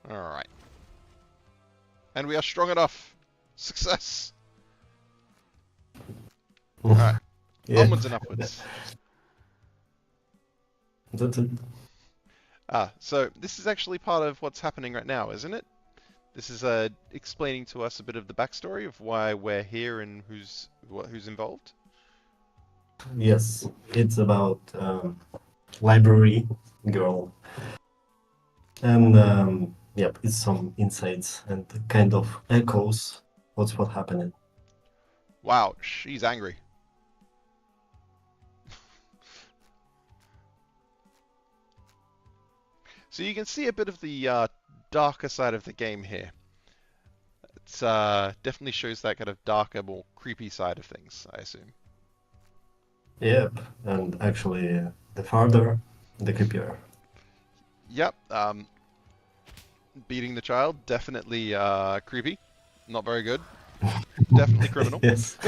Speaker 1: Alright. And we are strong enough. Success! Alright.
Speaker 2: Yeah.
Speaker 1: Onwards and upwards.
Speaker 2: That's it.
Speaker 1: So this is actually part of what's happening right now, isn't it? This is explaining to us a bit of the backstory of why we're here and who's involved.
Speaker 2: Yes, it's about library girl. And yep, it's some insights and kind of echoes what happening.
Speaker 1: Wow, she's angry. So you can see a bit of the darker side of the game here. It's definitely shows that kind of darker, more creepy side of things, I assume.
Speaker 2: Yep, and actually, the farther, the creepier.
Speaker 1: Yep. Beating the child, definitely creepy. Not very good. Definitely criminal.
Speaker 2: Yes.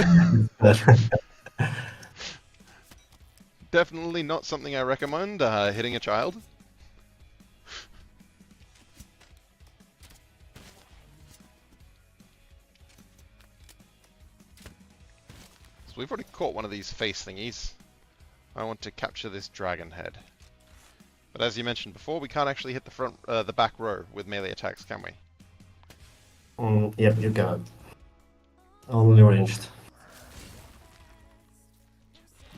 Speaker 1: Definitely not something I recommend, hitting a child. So we've already caught one of these face thingies. I want to capture this dragon head. But as you mentioned before, we can't actually hit the back row with melee attacks, can we?
Speaker 2: Yep, you can. Only ranged.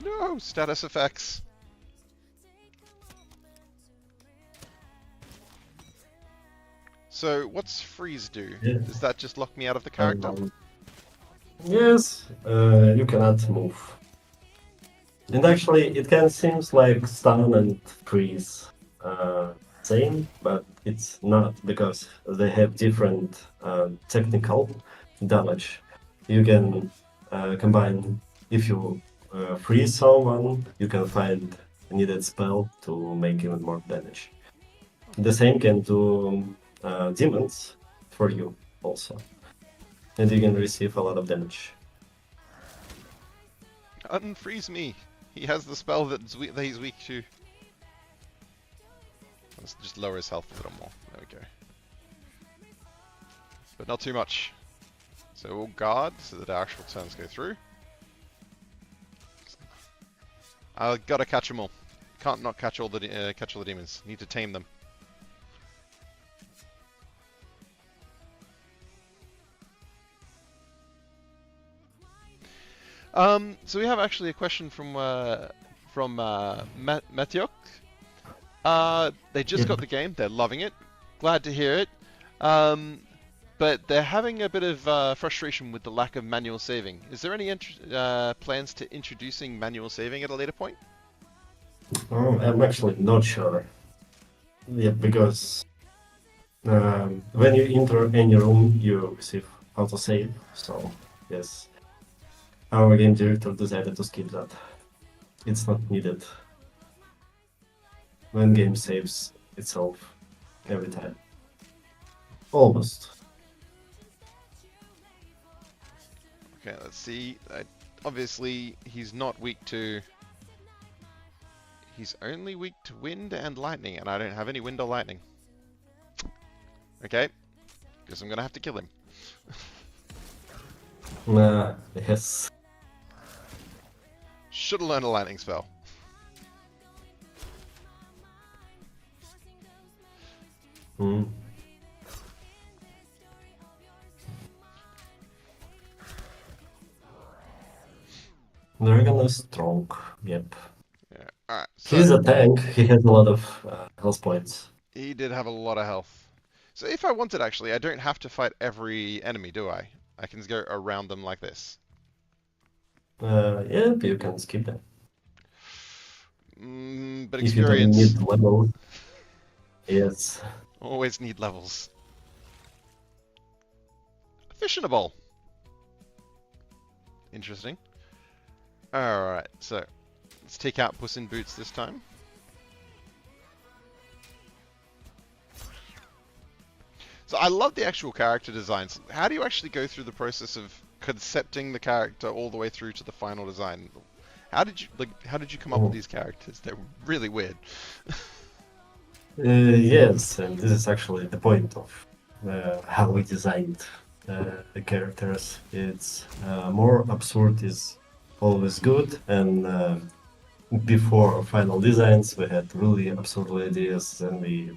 Speaker 1: No! Status effects! So, what's freeze do?
Speaker 2: Yeah.
Speaker 1: Does that just lock me out of the character?
Speaker 2: Yes, you cannot move. And actually, it can seem like stun and freeze same, but it's not, because they have different technical damage. You can combine, if you freeze someone, you can find needed spell to make even more damage. The same can do demons for you also, and you can receive a lot of damage.
Speaker 1: Unfreeze me! He has the spell that he's weak to. Let's just lower his health a little more. There we go. But not too much. So we'll guard so that our actual turns go through. I gotta catch them all. Can't not catch all the demons. Need to tame them. So we have actually a question from Matiok. They just got the game. They're loving it. Glad to hear it. But they're having a bit of frustration with the lack of manual saving. Is there any plans to introducing manual saving at a later point?
Speaker 2: Oh, I'm actually not sure. Yeah, because when you enter any room, you receive autosave. So yes, our game director decided to skip that. It's not needed when game saves itself every time. Almost.
Speaker 1: Okay, let's see. Obviously, he's not weak to... He's only weak to wind and lightning, and I don't have any wind or lightning. Okay, guess I'm gonna have to kill him.
Speaker 2: Yes.
Speaker 1: Should've learned a lightning spell.
Speaker 2: Hmm. Dragon is strong. Yep.
Speaker 1: Yeah. Alright,
Speaker 2: He's
Speaker 1: so
Speaker 2: a tank. He has a lot of health points.
Speaker 1: he did have a lot of health. So if I wanted, actually, I don't have to fight every enemy, do I? I can go around them like this.
Speaker 2: Yeah, you can skip them.
Speaker 1: But
Speaker 2: If you don't
Speaker 1: experience.
Speaker 2: need level. Yes.
Speaker 1: Always need levels. Fish in a bowl. Interesting. Alright, so let's take out Puss in Boots this time. So I love the actual character designs. How do you actually go through the process of concepting the character all the way through to the final design? How did you come up with these characters? They're really weird.
Speaker 2: Yes, and this is actually the point of how we designed the characters. It's more absurd is always good, and before final designs, we had really absurd ideas, and we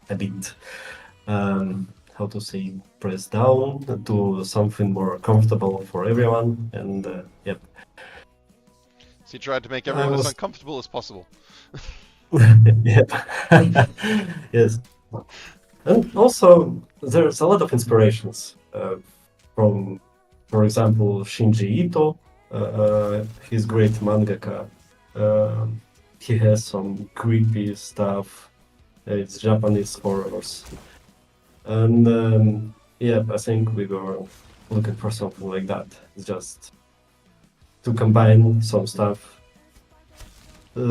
Speaker 2: a bit how to say press down to something more comfortable for everyone, and yep.
Speaker 1: So you tried to make
Speaker 2: I
Speaker 1: everyone as
Speaker 2: was
Speaker 1: uncomfortable as possible.
Speaker 2: yep. Yes. And also, there's a lot of inspirations from, for example, Shinji Ito. He's great mangaka. He has some creepy stuff. It's Japanese horrors. And yeah, I think we were looking for something like that. Just to combine some stuff,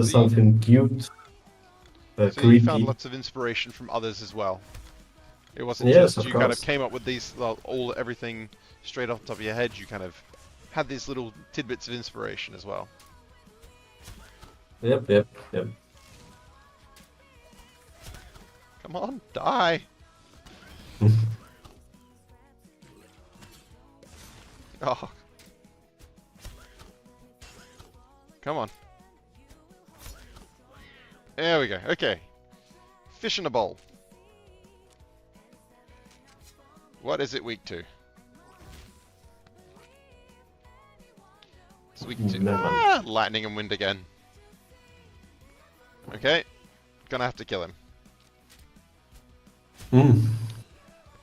Speaker 2: something cute,
Speaker 1: So you found
Speaker 2: creepy.
Speaker 1: lots of inspiration from others as well. It wasn't
Speaker 2: Yes,
Speaker 1: just
Speaker 2: of
Speaker 1: you kind of
Speaker 2: course.
Speaker 1: came up with these everything straight off the top of your head. You kind of had these little tidbits of inspiration as well.
Speaker 2: Yep, yep, yep.
Speaker 1: Come on, die! Oh. Come on. There we go. Okay. Fish in a bowl. What is it weak to? It's weak to lightning and wind again. Okay. Gonna have to kill him.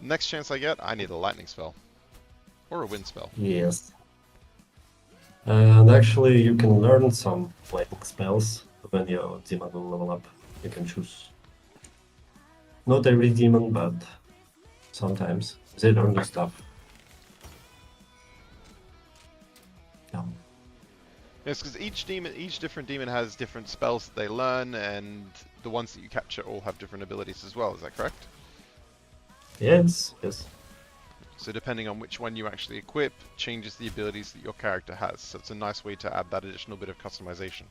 Speaker 1: Next chance I get, I need a lightning spell. Or a wind spell.
Speaker 2: Yes. And actually, you can learn some lightning spells when your demon will level up. You can choose. Not every demon, but sometimes they learn new stuff. Yeah.
Speaker 1: Yes, because each different demon has different spells that they learn, and the ones that you capture all have different abilities as well. Is that correct?
Speaker 2: Yes, yes.
Speaker 1: So depending on which one you actually equip, changes the abilities that your character has. So it's a nice way to add that additional bit of customization.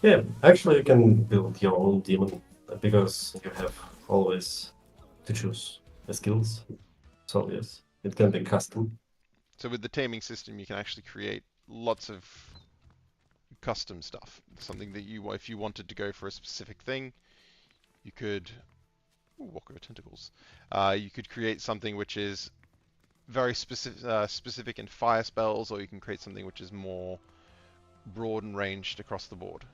Speaker 2: Yeah, actually, you can build your own demon because you have always to choose the skills. So yes, it can be custom.
Speaker 1: So with the taming system, you can actually create lots of custom stuff. Something that if you wanted to go for a specific thing, you could walk over tentacles. You could create something which is very specific in fire spells, or you can create something which is more broad and ranged across the board.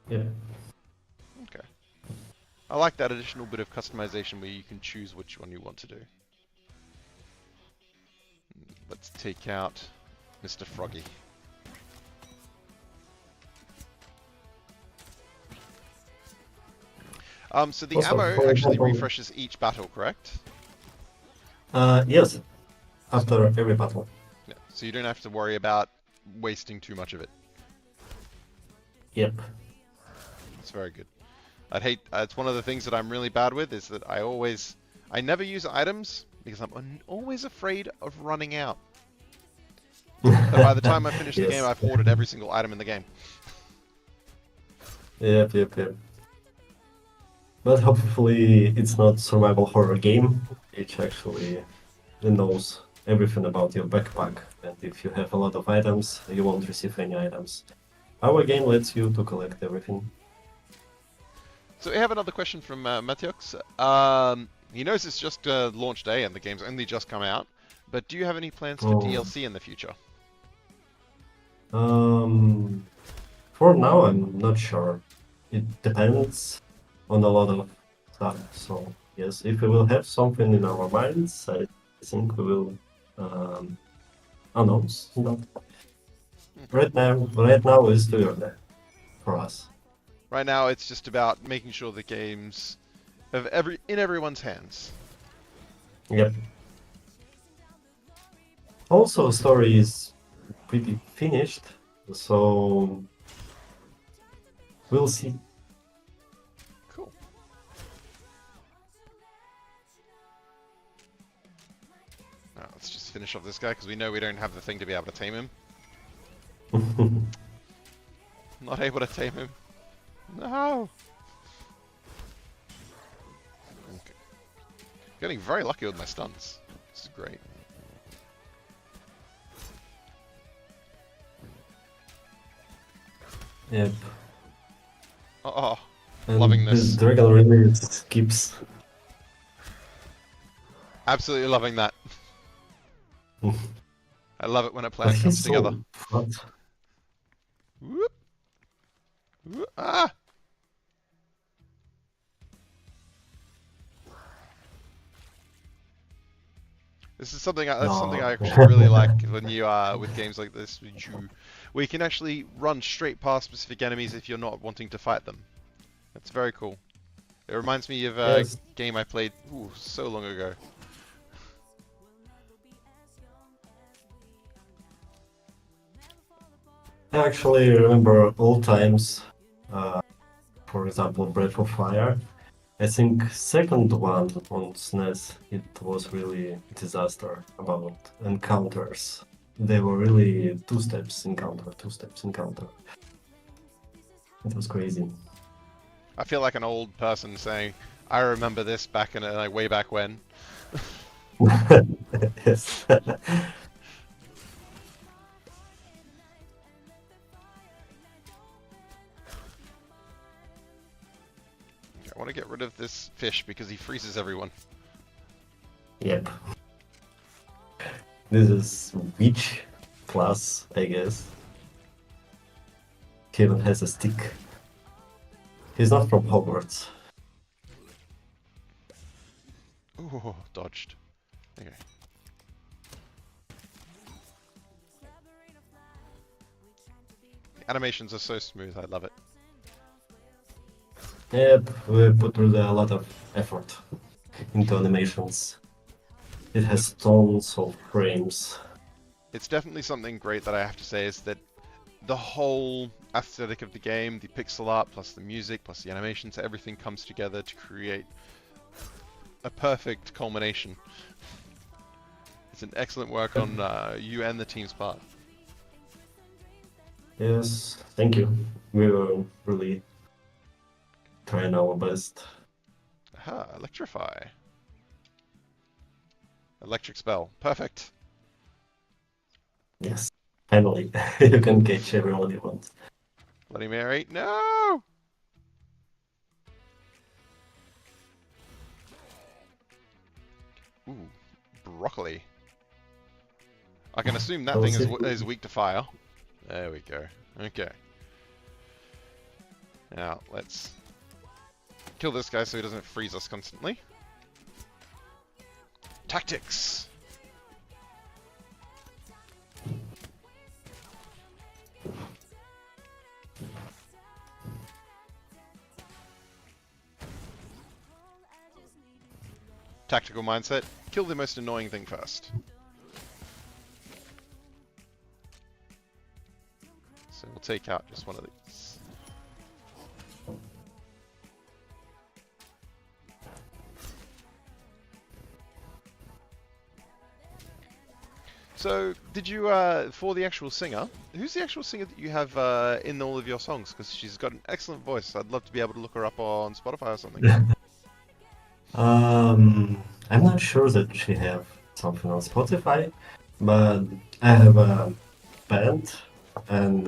Speaker 2: Yeah.
Speaker 1: Okay. I like that additional bit of customization where you can choose which one you want to do. Let's take out Mr. Froggy. So the
Speaker 2: Also,
Speaker 1: ammo
Speaker 2: for
Speaker 1: actually
Speaker 2: example,
Speaker 1: refreshes each battle, correct?
Speaker 2: yes, after every battle.
Speaker 1: Yeah. So you don't have to worry about wasting too much of it.
Speaker 2: Yep.
Speaker 1: It's very good. I'd hate. It's one of the things that I'm really bad with is that I never use items because I'm always afraid of running out. But by the time I finish the game,
Speaker 2: Yes.
Speaker 1: I've hoarded every single item in the game.
Speaker 2: Yep, yep, yep. But hopefully it's not survival horror game. It actually knows everything about your backpack, and if you have a lot of items, you won't receive any items. Our game lets you to collect everything.
Speaker 1: So we have another question from Matiox. He knows it's just launch day and the game's only just come out, but do you have any plans for
Speaker 2: Oh.
Speaker 1: DLC in the future?
Speaker 2: For now, I'm not sure. It depends on a lot of stuff. So yes, if we will have something in our minds, I think we will announce that. Right now is too early for us.
Speaker 1: Right now, it's just about making sure the game's in everyone's hands.
Speaker 2: Yep. Also, story is pretty finished, so we'll see.
Speaker 1: Cool. Now, let's just finish off this guy because we know we don't have the thing to be able to tame him. Not able to tame him. No. Okay. Getting very lucky with my stuns. This is great.
Speaker 2: Yep.
Speaker 1: Oh,
Speaker 2: And
Speaker 1: loving this.
Speaker 2: dragon really skips.
Speaker 1: Absolutely loving that. I love it when a
Speaker 2: But
Speaker 1: plan comes
Speaker 2: he's
Speaker 1: together.
Speaker 2: so fat.
Speaker 1: Whoop. Whoop. Ah! This is something that's something I actually really like when you are with games like this, where you can actually run straight past specific enemies if you're not wanting to fight them. That's very cool. It reminds me of a
Speaker 2: Yes.
Speaker 1: game I played so long ago.
Speaker 2: I actually remember old times. For example, Breath of Fire. I think second one on SNES, it was really disaster about encounters. They were really two steps encounter, two steps encounter. It was crazy.
Speaker 1: I feel like an old person saying, "I remember this back in like way back when."
Speaker 2: Yes.
Speaker 1: I want to get rid of this fish because he freezes everyone.
Speaker 2: Yep. This is witch class, I guess. He even has a stick. He's not from Hogwarts.
Speaker 1: Ooh, dodged. Okay. The animations are so smooth, I love it.
Speaker 2: Yep, we put really a lot of effort into animations. It has tons of frames.
Speaker 1: it's definitely something great that I have to say is that the whole aesthetic of the game, the pixel art, plus the music, plus the animations, everything comes together to create a perfect culmination. It's an excellent work on you and the team's part.
Speaker 2: Yes, thank you. We were really trying our best.
Speaker 1: Aha, electrify. Electric spell. Perfect.
Speaker 2: Yes, finally, you can catch everyone you want.
Speaker 1: Bloody Mary. No! Ooh, broccoli. I can assume that thing is weak to fire. There we go. Okay. Now, let's kill this guy so he doesn't freeze us constantly. Tactics! Tactical mindset. Kill the most annoying thing first. So we'll take out just one of these. So, did you, for the actual singer, who's the actual singer that you have in all of your songs? Because she's got an excellent voice. I'd love to be able to look her up on Spotify or something.
Speaker 2: I'm not sure that she have something on Spotify, but I have a band, and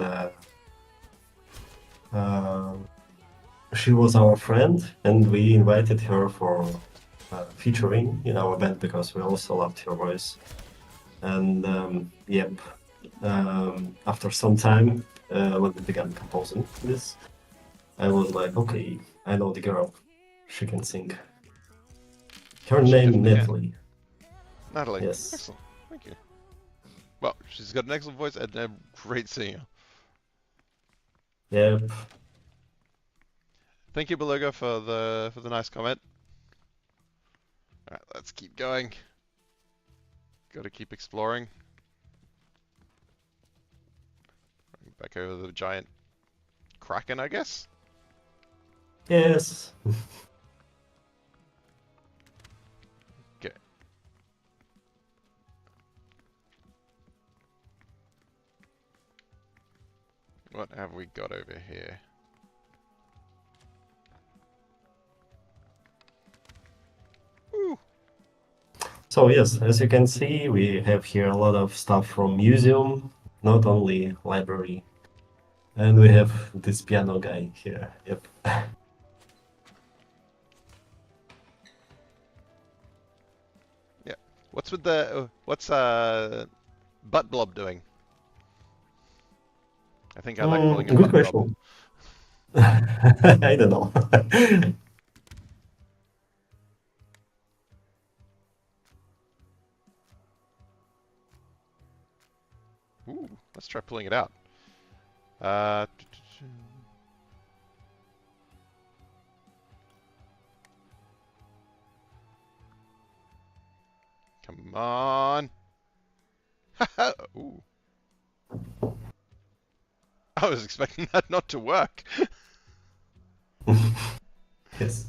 Speaker 2: she was our friend, and we invited her for featuring in our band because we also loved her voice. And yep, after some time, when we began composing this, I was like, okay, I know the girl. She can sing. Her
Speaker 1: She
Speaker 2: name
Speaker 1: definitely can.
Speaker 2: Natalie.
Speaker 1: Natalie.
Speaker 2: Yes.
Speaker 1: Excellent. Thank you. Well, she's got an excellent voice and a great singer.
Speaker 2: Yep.
Speaker 1: Thank you, Beluga, for the nice comment. Alright, let's keep going. Gotta keep exploring. Back over the giant kraken, I guess?
Speaker 2: Yes.
Speaker 1: Okay. What have we got over here? Ooh.
Speaker 2: So yes, as you can see, we have here a lot of stuff from museum, not only library. And we have this piano guy here. Yep.
Speaker 1: Yeah. What's with the what's Butt Blob doing? I think I like calling him
Speaker 2: Good
Speaker 1: Butt Blob.
Speaker 2: question. I don't know.
Speaker 1: Ooh, let's try pulling it out. Uh, Come on. Ooh. I was expecting that not to work.
Speaker 2: Yes.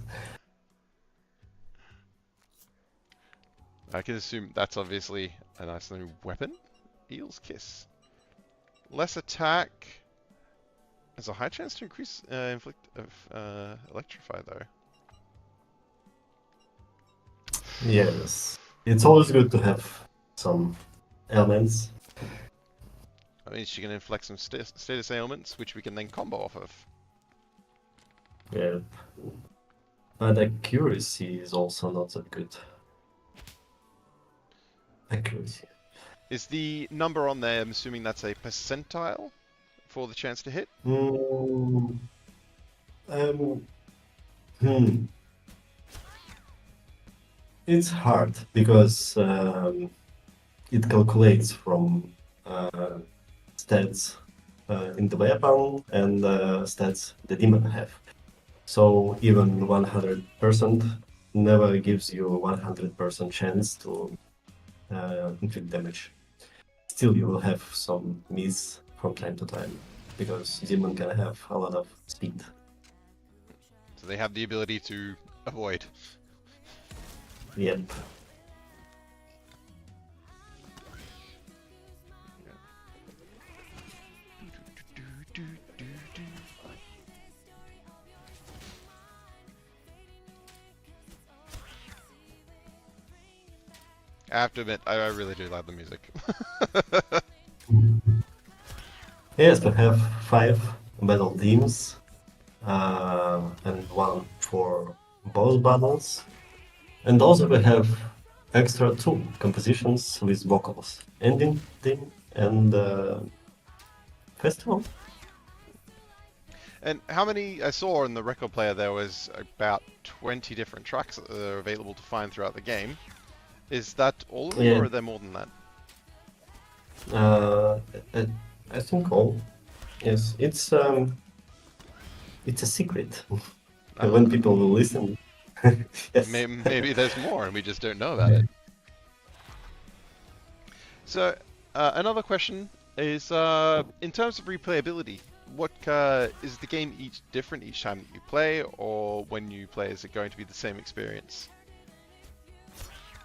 Speaker 1: I can assume that's obviously a nice new weapon. Eel's Kiss. Less attack. There's a high chance to increase inflict of electrify though.
Speaker 2: Yes. It's always good to have some elements.
Speaker 1: That means she can inflict some status ailments, which we can then combo off of.
Speaker 2: Yeah. But accuracy is also not that good. Accuracy.
Speaker 1: Is the number on there, I'm assuming that's a percentile for the chance to hit?
Speaker 2: Mm, hmm. It's hard because it calculates from stats in the weapon and stats the demon have. So even 100% never gives you 100% chance to inflict damage. still you will have some miss from time to time because demon can have a lot of speed.
Speaker 1: So they have the ability to avoid.
Speaker 2: Yep.
Speaker 1: I have to admit, I really do like the music.
Speaker 2: Yes, we have 5 battle themes and 1 for boss battles. And also we have extra 2 compositions with vocals, ending theme and festival.
Speaker 1: And how many I saw in the record player there was about 20 different tracks that are available to find throughout the game. Is that all of them,
Speaker 2: Yeah,
Speaker 1: or are there more than that?
Speaker 2: uh, I, I think all. Yes, it's a secret. When
Speaker 1: Ah,
Speaker 2: people will listen. Yes.
Speaker 1: maybe there's more and we just don't know about it. So, another question is, in terms of replayability, what is the game different each time that you play, or when you play, is it going to be the same experience?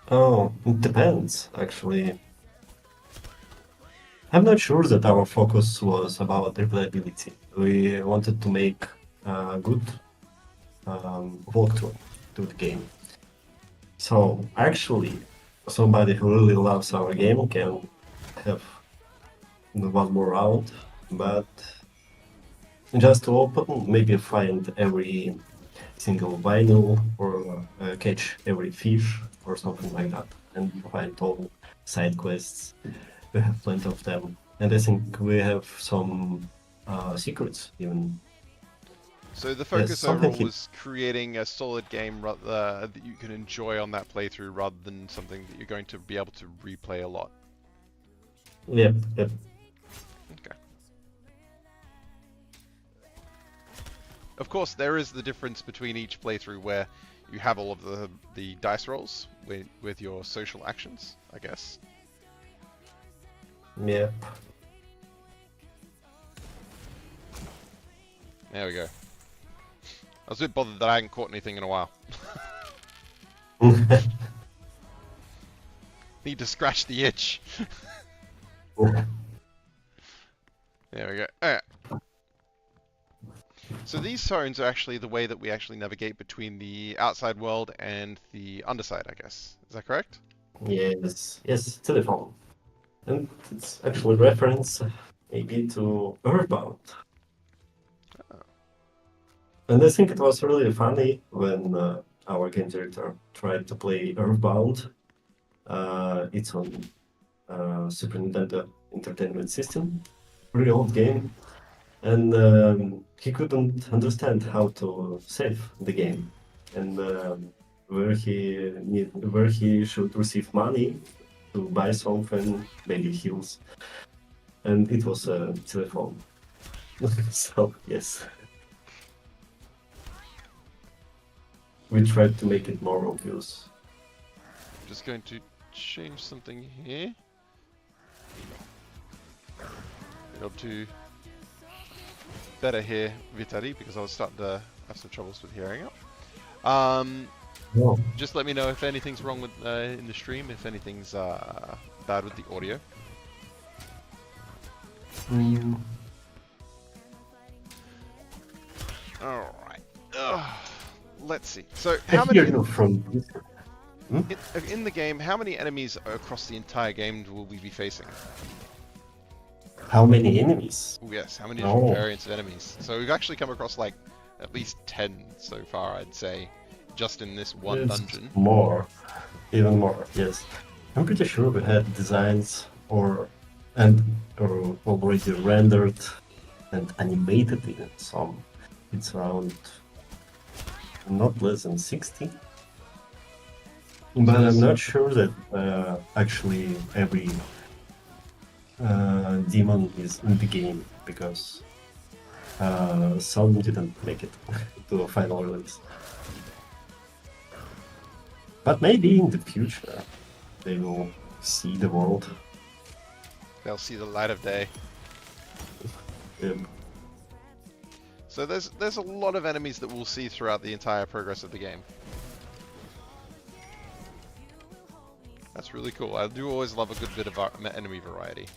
Speaker 2: Oh, it depends, actually. I'm not sure that our focus was about replayability. We wanted to make a good walkthrough to the game. So, actually, somebody who really loves our game can have one more round, but just to open, maybe find every single vinyl or catch every fish or something like that, and find all side quests. We have plenty of them, and I think we have some secrets even.
Speaker 1: So the
Speaker 2: Yes,
Speaker 1: focus
Speaker 2: something
Speaker 1: overall
Speaker 2: hidden.
Speaker 1: was creating a solid game that you can enjoy on that playthrough, rather than something that you're going to be able to replay a lot.
Speaker 2: Yep, yep.
Speaker 1: Okay. Of course, there is the difference between each playthrough where you have all of the dice rolls with your social actions, I guess.
Speaker 2: Yep.
Speaker 1: There we go. I was a bit bothered that I hadn't caught anything in a while. Need to scratch the itch. There we go. Alright. So these zones are actually the way that we actually navigate between the outside world and the underside, I guess. Is that correct?
Speaker 2: Yes, yes, telephone. And it's actually reference maybe to Earthbound.
Speaker 1: Oh.
Speaker 2: And I think it was really funny when our game director tried to play Earthbound. It's on Super Nintendo Entertainment System, pretty old game, and he couldn't understand how to save the game and where he should receive money to buy something, maybe heals, and it was a telephone. So yes, we tried to make it more obvious.
Speaker 1: Just going to change something here. Able to better hear Vitali because I was starting to have some troubles with hearing it.
Speaker 2: No.
Speaker 1: Just let me know if anything's wrong with in the stream, if anything's bad with the audio.
Speaker 2: Mm,
Speaker 1: Alright. Let's see. So,
Speaker 2: I
Speaker 1: how
Speaker 2: hear
Speaker 1: many
Speaker 2: you from. Hmm?
Speaker 1: in the game? How many enemies across the entire game will we be facing?
Speaker 2: How many enemies?
Speaker 1: Oh yes, how many different
Speaker 2: No,
Speaker 1: variants of enemies? So we've actually come across like at least 10 so far, I'd say, just in this one
Speaker 2: it's
Speaker 1: dungeon.
Speaker 2: more, even more. Yes, I'm pretty sure we had designs or already rendered and animated even some. It's around not less than 60. But I'm not sure that actually every demon is in the game because some didn't make it to a final release. But maybe in the future they will see the world.
Speaker 1: They'll see the light of day.
Speaker 2: Yep.
Speaker 1: So there's a lot of enemies that we'll see throughout the entire progress of the game. That's really cool. I do always love a good bit of enemy variety.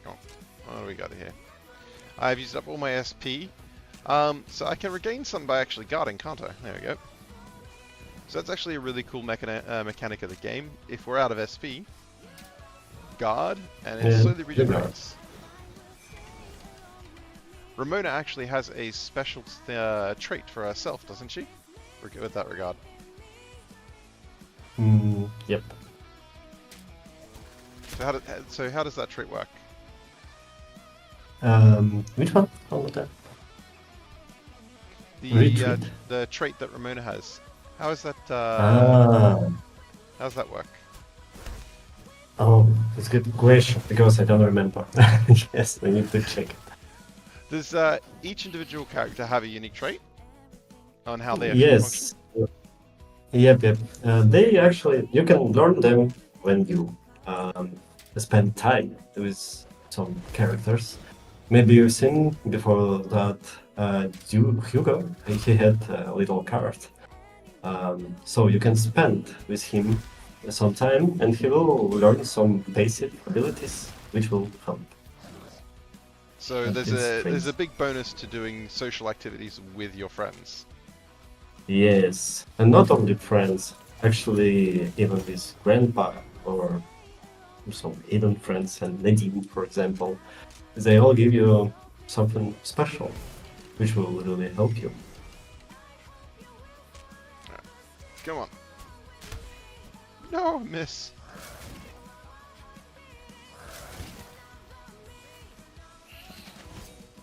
Speaker 1: What do we got here? I've used up all my SP. So I can regain some by actually guarding, can't I? There we go. So that's actually a really cool mechanic of the game. If we're out of SP, guard, and it slowly regenerates. Ramona actually has a special trait for herself, doesn't she? With that regard.
Speaker 2: Yep.
Speaker 1: So how does that trait work?
Speaker 2: Which one? How about that?
Speaker 1: The trait that Ramona has. How is that? How's that work?
Speaker 2: Oh, that's a good question because I don't remember. Yes, I need to check it.
Speaker 1: Does each individual character have a unique trait on how they actually function?
Speaker 2: Yep. They actually, you can learn them when you spend time with some characters. Maybe you've seen before that Hugo, he had a little card. So you can spend with him some time and he will learn some basic abilities which will help.
Speaker 1: So there's a big bonus to doing social activities with your friends.
Speaker 2: Yes, and not only friends, actually even with grandpa or some hidden friends and Nadine, for example, they all give you something special, which will really help you.
Speaker 1: Right. Come on. No, miss.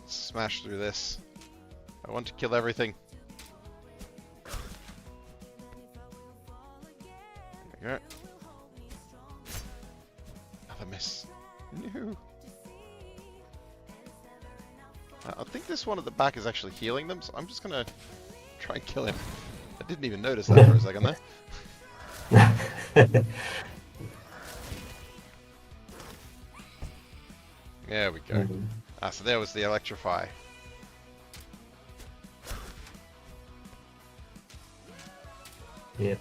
Speaker 1: Smash through this. I want to kill everything. There we go. Another miss. No. I think this one at the back is actually healing them, so I'm just gonna try and kill him. I didn't even notice that for a second there. There we go. So there was the electrify.
Speaker 2: Yep.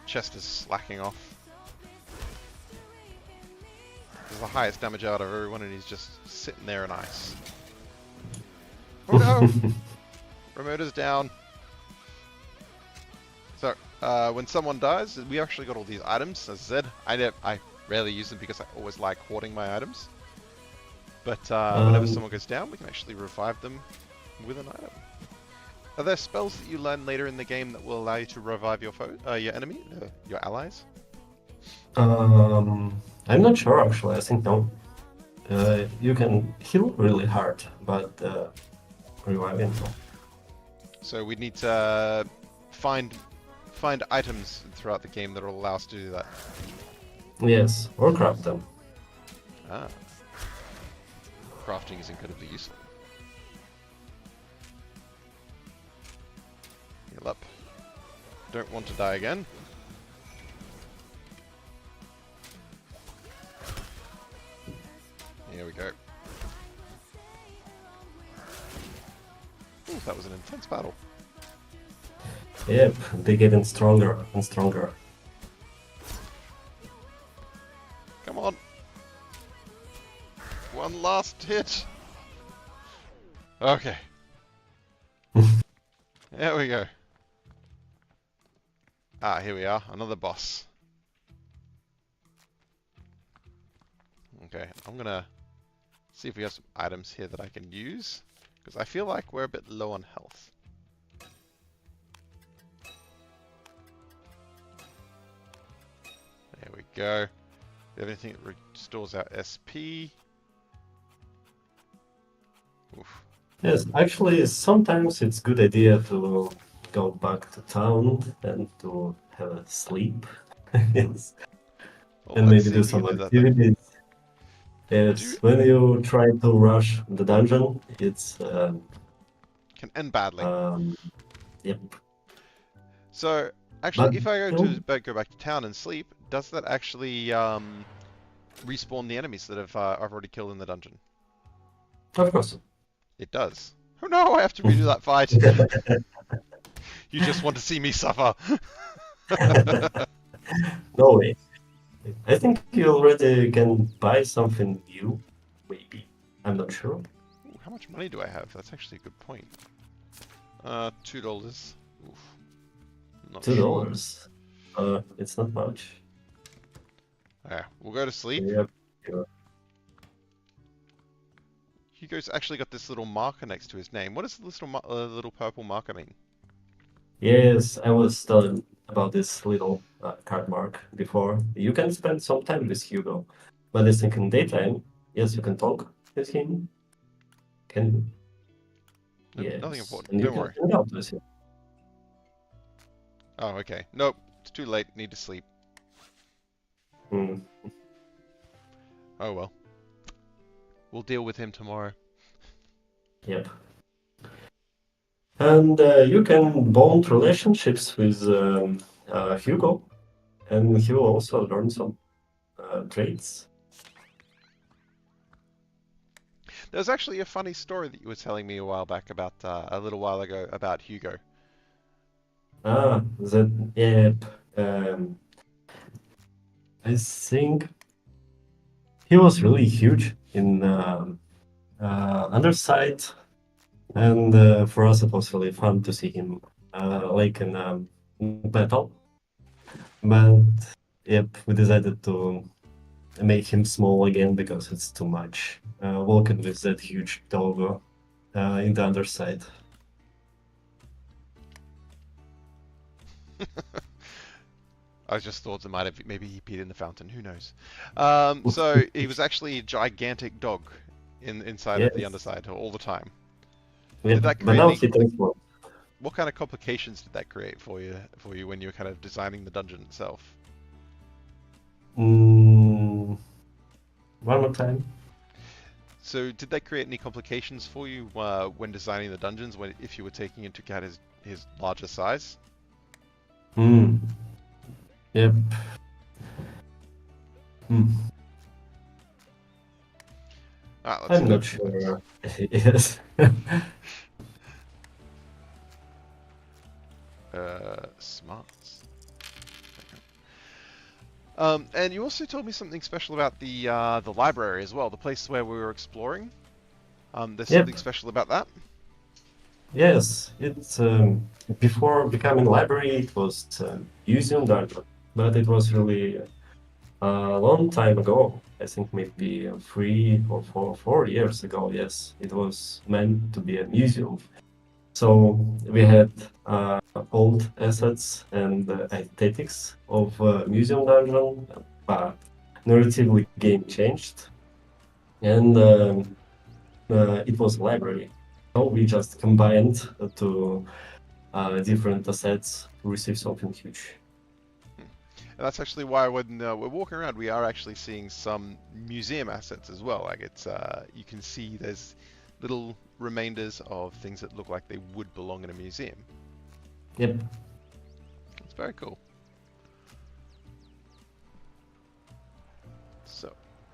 Speaker 1: Chest is slacking off. There's the highest damage out of everyone and he's just sitting there in ice. Oh no! Ramoda's down. So, when someone dies, we actually got all these items. As I said, I rarely use them because I always like hoarding my items. But whenever someone goes down, we can actually revive them with an item. Are there spells that you learn later in the game that will allow you to revive your your enemy, your allies?
Speaker 2: I'm not sure actually. I think no. You can heal really hard, but reviving no.
Speaker 1: So we need to find items throughout the game that will allow us to do that.
Speaker 2: Yes, or craft them.
Speaker 1: Ah. Crafting is incredibly useful. Heal up. Don't want to die again. Here we go. Ooh, that was an intense battle.
Speaker 2: Yep, they getting stronger and stronger.
Speaker 1: Come on. One last hit. Okay. There we go. Ah, here we are. Another boss. Okay, I'm gonna see if we have some items here that I can use, because I feel like we're a bit low on health. There we go. Do we have anything that restores our SP? Oof.
Speaker 2: Yes, actually, sometimes it's good idea to go back to town and to have a sleep. Yes.
Speaker 1: Well,
Speaker 2: And
Speaker 1: let's
Speaker 2: maybe
Speaker 1: see
Speaker 2: do
Speaker 1: if we
Speaker 2: some
Speaker 1: can do that then.
Speaker 2: activities.
Speaker 1: Do you,
Speaker 2: Yes, when you try to rush the dungeon, it's
Speaker 1: can end badly.
Speaker 2: um, yep.
Speaker 1: So, actually,
Speaker 2: But
Speaker 1: if I
Speaker 2: still,
Speaker 1: go back to town and sleep, does that actually respawn the enemies that I've already killed in the dungeon?
Speaker 2: of course.
Speaker 1: It does. Oh no, I have to redo that fight. You just want to see me suffer.
Speaker 2: No way. I think you already can buy something new, maybe. I'm not sure.
Speaker 1: Ooh, how much money do I have? That's actually a good point. $2. Oof, not sure.
Speaker 2: $2. It's not much.
Speaker 1: Yeah, we'll go to sleep.
Speaker 2: Yep. Sure.
Speaker 1: Hugo's actually got this little marker next to his name. What does the little purple marker mean?
Speaker 2: Yes, I was telling about this little card mark before. You can spend some time with Hugo, but I think in daytime, yes, you can talk with him. Can
Speaker 1: Nope, nothing
Speaker 2: yes,
Speaker 1: important.
Speaker 2: and you
Speaker 1: Don't
Speaker 2: can
Speaker 1: worry.
Speaker 2: hang out with him.
Speaker 1: Oh, okay. Nope, it's too late. Need to sleep.
Speaker 2: Mm,
Speaker 1: Oh well. We'll deal with him tomorrow.
Speaker 2: yep. And you can bond relationships with Hugo, and he will also learn some traits.
Speaker 1: There's actually a funny story that you were telling me a while back about a little while ago about Hugo.
Speaker 2: That yep. I think he was really huge in Underside, and for us it was really fun to see him like in battle. But yep, we decided to make him small again because it's too much. Walking with that huge dog in the Underside.
Speaker 1: I just thought it might have maybe he peed in the fountain. Who knows? So he was actually a gigantic dog inside of the
Speaker 2: Yes,
Speaker 1: underside all the time.
Speaker 2: yep.
Speaker 1: Did that
Speaker 2: But
Speaker 1: create
Speaker 2: now
Speaker 1: any
Speaker 2: he takes one.
Speaker 1: what kind of complications did that create for you when you were kind of designing the dungeon itself?
Speaker 2: Mm, one more time.
Speaker 1: So did that create any complications for you when designing the dungeons when if you were taking into account his larger size?
Speaker 2: Mm, yep. Mm.
Speaker 1: Ah, let's
Speaker 2: I'm
Speaker 1: go
Speaker 2: not
Speaker 1: to the notes.
Speaker 2: sure. Yes.
Speaker 1: Smarts. And you also told me something special about the library as well, the place where we were exploring. There's
Speaker 2: Yep.
Speaker 1: something special about that.
Speaker 2: Yes. It's before becoming library, it was museum dungeon, but it was really a long time ago. I think maybe 3 or 4 years ago. Yes, it was meant to be a museum. So we had old assets and aesthetics of museum dungeon, but narratively game changed, and it was a library. So we just combined to different assets to receive something huge.
Speaker 1: And that's actually why when we're walking around, we are actually seeing some museum assets as well. Like it's, you can see there's little remainders of things that look like they would belong in a museum.
Speaker 2: Yep.
Speaker 1: It's very cool. So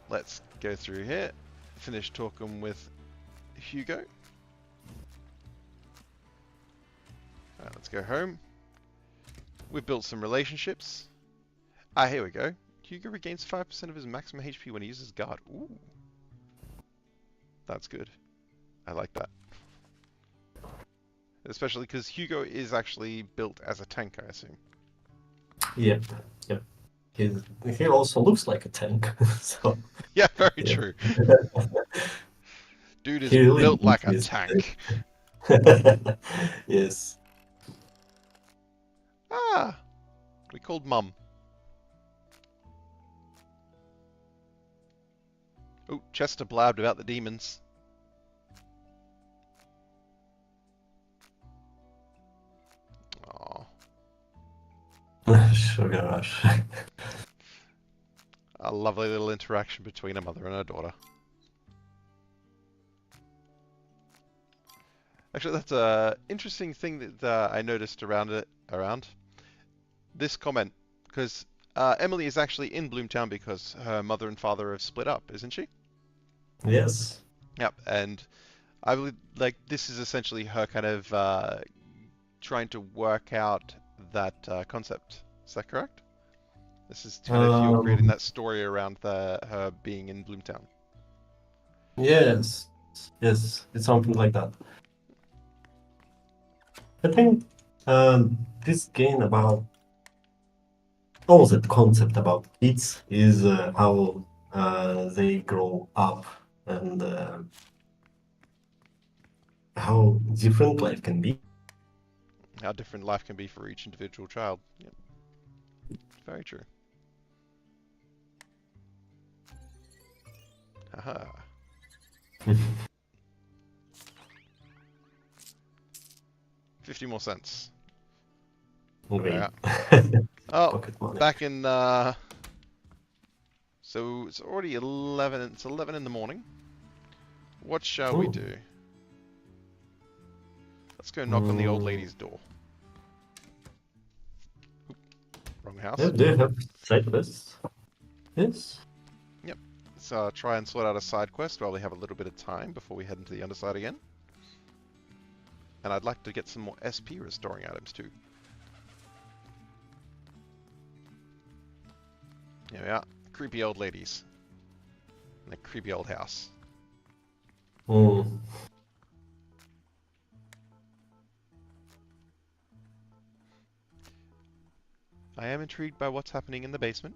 Speaker 1: let's go through here, finish talking with Hugo. Let's go home. We've built some relationships. Ah, here we go. Hugo regains 5% of his maximum HP when he uses guard. Ooh. That's good. I like that. Especially because Hugo is actually built as a tank, I assume.
Speaker 2: Yep. Yep. He also looks like a tank. So
Speaker 1: Yeah, very
Speaker 2: yeah.
Speaker 1: true. Dude is
Speaker 2: He really
Speaker 1: built like a
Speaker 2: is.
Speaker 1: tank.
Speaker 2: Yes.
Speaker 1: Ah, we called Mum. Oh, Chester blabbed about the demons. Aw.
Speaker 2: Sugar rush.
Speaker 1: A lovely little interaction between a mother and a daughter. Actually, that's a interesting thing that I noticed around this comment, because Emily is actually in Bloomtown because her mother and father have split up, isn't she?
Speaker 2: Yes.
Speaker 1: Yep, and I believe like this is essentially her kind of trying to work out that concept. Is that correct? This is kind of you're creating
Speaker 2: Um,
Speaker 1: that story around her being in Bloomtown.
Speaker 2: yes. Yes. It's something like that. I think this game about all the concept about kids is how they grow up and how different life can be.
Speaker 1: How different life can be for each individual child. Yep, very true. Haha. 50 more cents.
Speaker 2: Great.
Speaker 1: Yeah. Oh,
Speaker 2: Pocket money.
Speaker 1: back in so it's already 11. It's 11 in the morning. What shall we
Speaker 2: Oh.
Speaker 1: do? Let's go knock on the old
Speaker 2: Mm,
Speaker 1: lady's door. Oop, wrong house.
Speaker 2: yeah, do you have side quests? Yes.
Speaker 1: Yep. Let's try and sort out a side quest while we have a little bit of time before we head into the underside again. And I'd like to get some more SP restoring items too. Here we are. Creepy old ladies. And a creepy old house.
Speaker 2: Mm.
Speaker 1: I am intrigued by what's happening in the basement.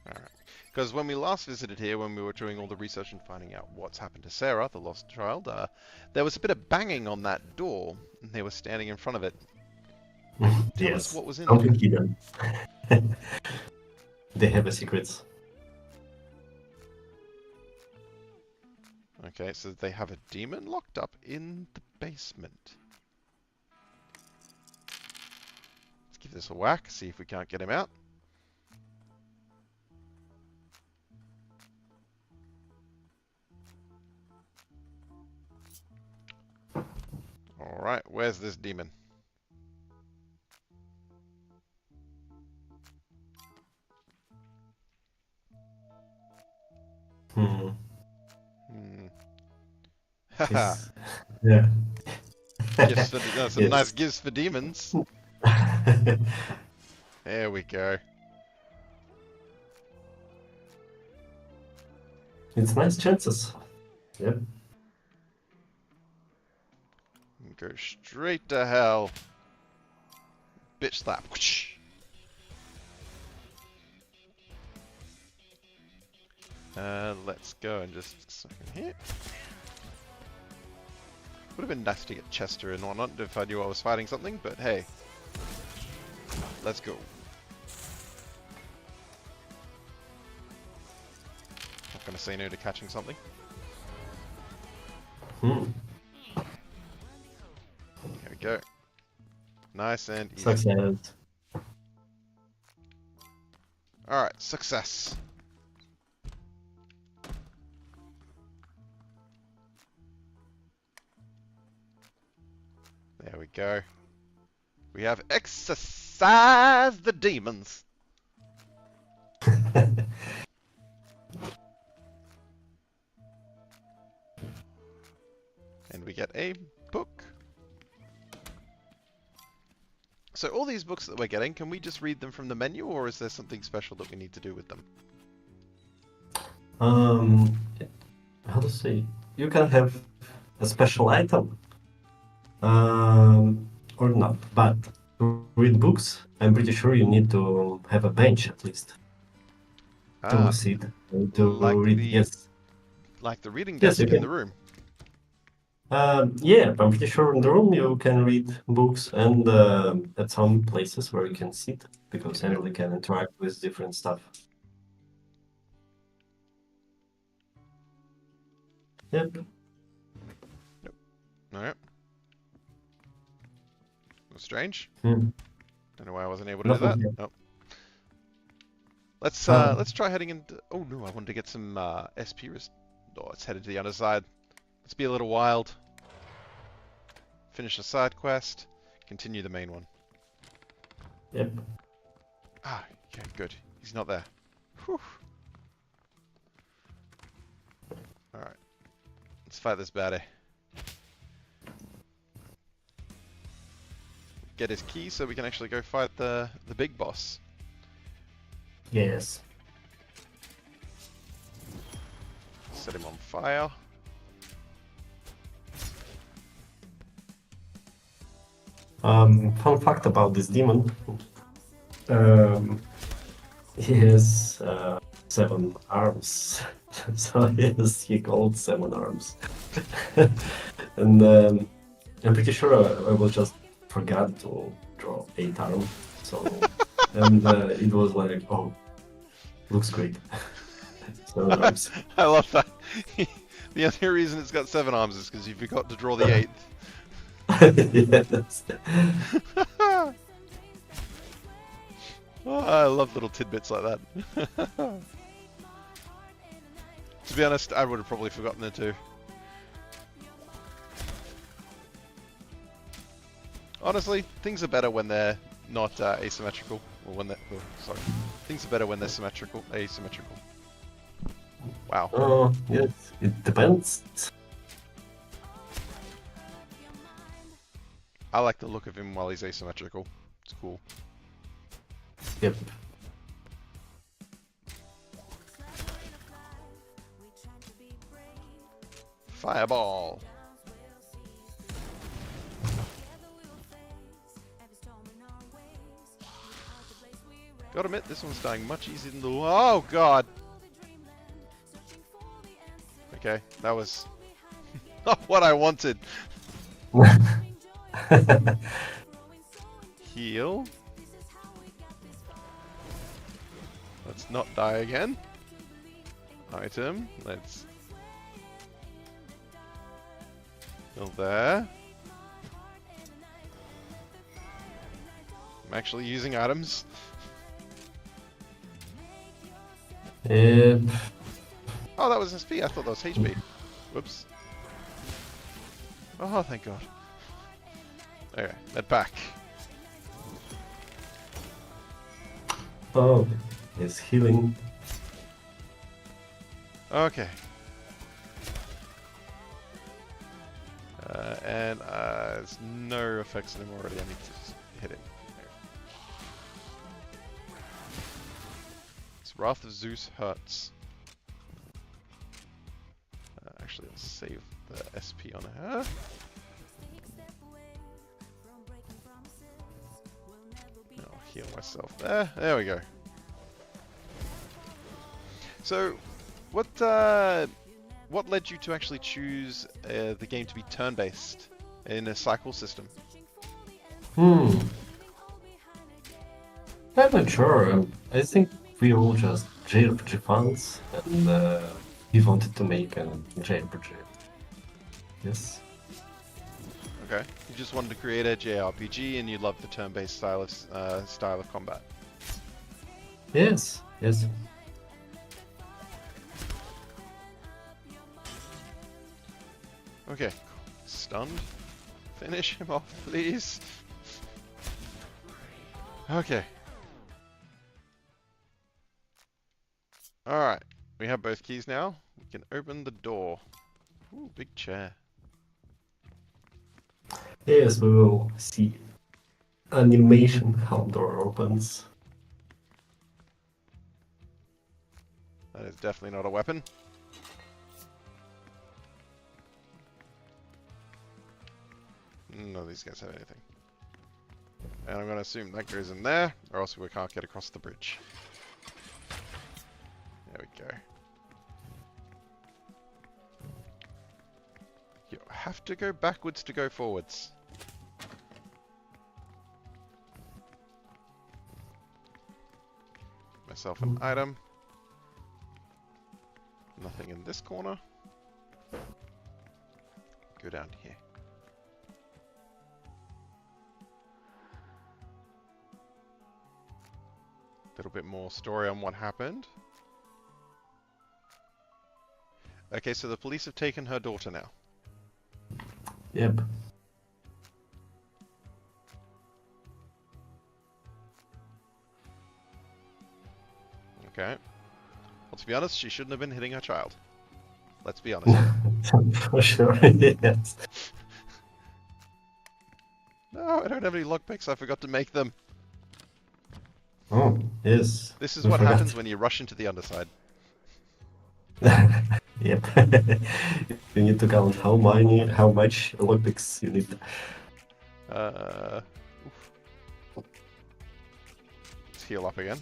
Speaker 1: Alright. Because when we last visited here, when we were doing all the research and finding out what's happened to Sarah, the lost child, there was a bit of banging on that door, and they were standing in front of it. They didn't tell us
Speaker 2: Yes.
Speaker 1: what was in there.
Speaker 2: Something hidden. They have a secrets.
Speaker 1: Okay, so they have a demon locked up in the basement. Let's give this a whack, see if we can't get him out. Alright, where's this demon?
Speaker 2: Hmm.
Speaker 1: Hmm. Haha.
Speaker 2: It's, yeah.
Speaker 1: Gifts for some nice
Speaker 2: Yes.
Speaker 1: gifts for demons. There we go.
Speaker 2: It's nice chances. Yep.
Speaker 1: Go straight to hell. Bitch slap. Whoosh. Let's go and just a second here. Would have been nice to get Chester and whatnot if I knew I was fighting something, but hey. Let's go. Not gonna say no to catching something.
Speaker 2: Hmm.
Speaker 1: Here we go. Nice and easy.
Speaker 2: Success.
Speaker 1: Alright, success. There we go. We have exorcised the demons. And we get a book. So all these books that we're getting, can we just read them from the menu, or is there something special that we need to do with them?
Speaker 2: Um, how to say? You can have a special item, or not. But to read books, I'm pretty sure you need to have a bench at least to
Speaker 1: Ah,
Speaker 2: sit and to
Speaker 1: like
Speaker 2: read. Yes,
Speaker 1: the reading
Speaker 2: yes, you
Speaker 1: desk in the
Speaker 2: can.
Speaker 1: room.
Speaker 2: Yeah, I'm pretty sure in the room you can read books and at some places where you can sit because
Speaker 1: Yep.
Speaker 2: Emily can interact with different stuff. Yep.
Speaker 1: Nope. Alright. That's strange.
Speaker 2: Hmm.
Speaker 1: Don't know why I wasn't able to do
Speaker 2: Nothing
Speaker 1: that.
Speaker 2: here.
Speaker 1: Oh.
Speaker 2: Um,
Speaker 1: Let's try heading into... Oh no, I wanted to get some SP Oh, let's head to the other side. Let's be a little wild. Finish a side quest. Continue the main one.
Speaker 2: yep.
Speaker 1: Ah, okay, good. He's not there. Whew. Alright. Let's fight this baddie. Get his key so we can actually go fight the big boss.
Speaker 2: Yes.
Speaker 1: Set him on fire.
Speaker 2: Fun fact about this demon. Um, he has 7 arms. So he called 7 arms. And I'm pretty sure I will just forget to draw 8 arms. So, and it was like, oh, looks great. 7 arms.
Speaker 1: I love that. The only reason it's got 7 arms is because you forgot to draw the 8th.
Speaker 2: Yes.
Speaker 1: Oh, I love little tidbits like that. To be honest, I would have probably forgotten it too. Honestly, things are better when they're not asymmetrical. Or when they're... Oh, sorry. Things are better when they're symmetrical. Asymmetrical. Wow.
Speaker 2: Yes, it depends.
Speaker 1: I like the look of him while he's asymmetrical. It's cool.
Speaker 2: Yep.
Speaker 1: Fireball. Gotta admit, this one's dying much easier than the... Oh, God! Okay, that was not what I wanted. Heal. Let's not die again. Item. Let's... Still there. I'm actually using items.
Speaker 2: Yep.
Speaker 1: Oh, that was SP. I thought that was HP. Whoops. Oh, thank God. Okay, med pack.
Speaker 2: Oh, it's healing.
Speaker 1: Okay. And there's no effects on him already. I need to just hit him. There. It's Wrath of Zeus hurts. Actually, let's save the SP on her. I'll heal myself there. There we go. So, what led you to actually choose the game to be turn-based in a cycle system?
Speaker 2: I'm not sure. I think we all just JRPG fans, and we wanted to make a JRPG. Yes.
Speaker 1: Okay, you just wanted to create a JRPG, and you love the turn-based style of combat.
Speaker 2: Yes. Yes.
Speaker 1: Okay, stunned. Finish him off, please. Okay. Alright, we have both keys now. We can open the door. Ooh, big chair.
Speaker 2: Yes, we will see animation how door opens.
Speaker 1: That is definitely not a weapon. None of these guys have anything. And I'm going to assume that goes in there, or else we can't get across the bridge. There we go. You have to go backwards to go forwards. Myself an item. Nothing in this corner. Go down here. little bit more story on what happened. Okay, so the police have taken her daughter now.
Speaker 2: Yep.
Speaker 1: Okay. Well, to be honest, she shouldn't have been hitting her child. Let's be honest.
Speaker 2: For sure, yes.
Speaker 1: No, I don't have any lockpicks. I forgot to make them.
Speaker 2: Oh, yes.
Speaker 1: This is
Speaker 2: We
Speaker 1: what
Speaker 2: forgot.
Speaker 1: happens when you rush into the underside.
Speaker 2: Yep. You need to count how much lockpicks you need.
Speaker 1: Let's heal up again.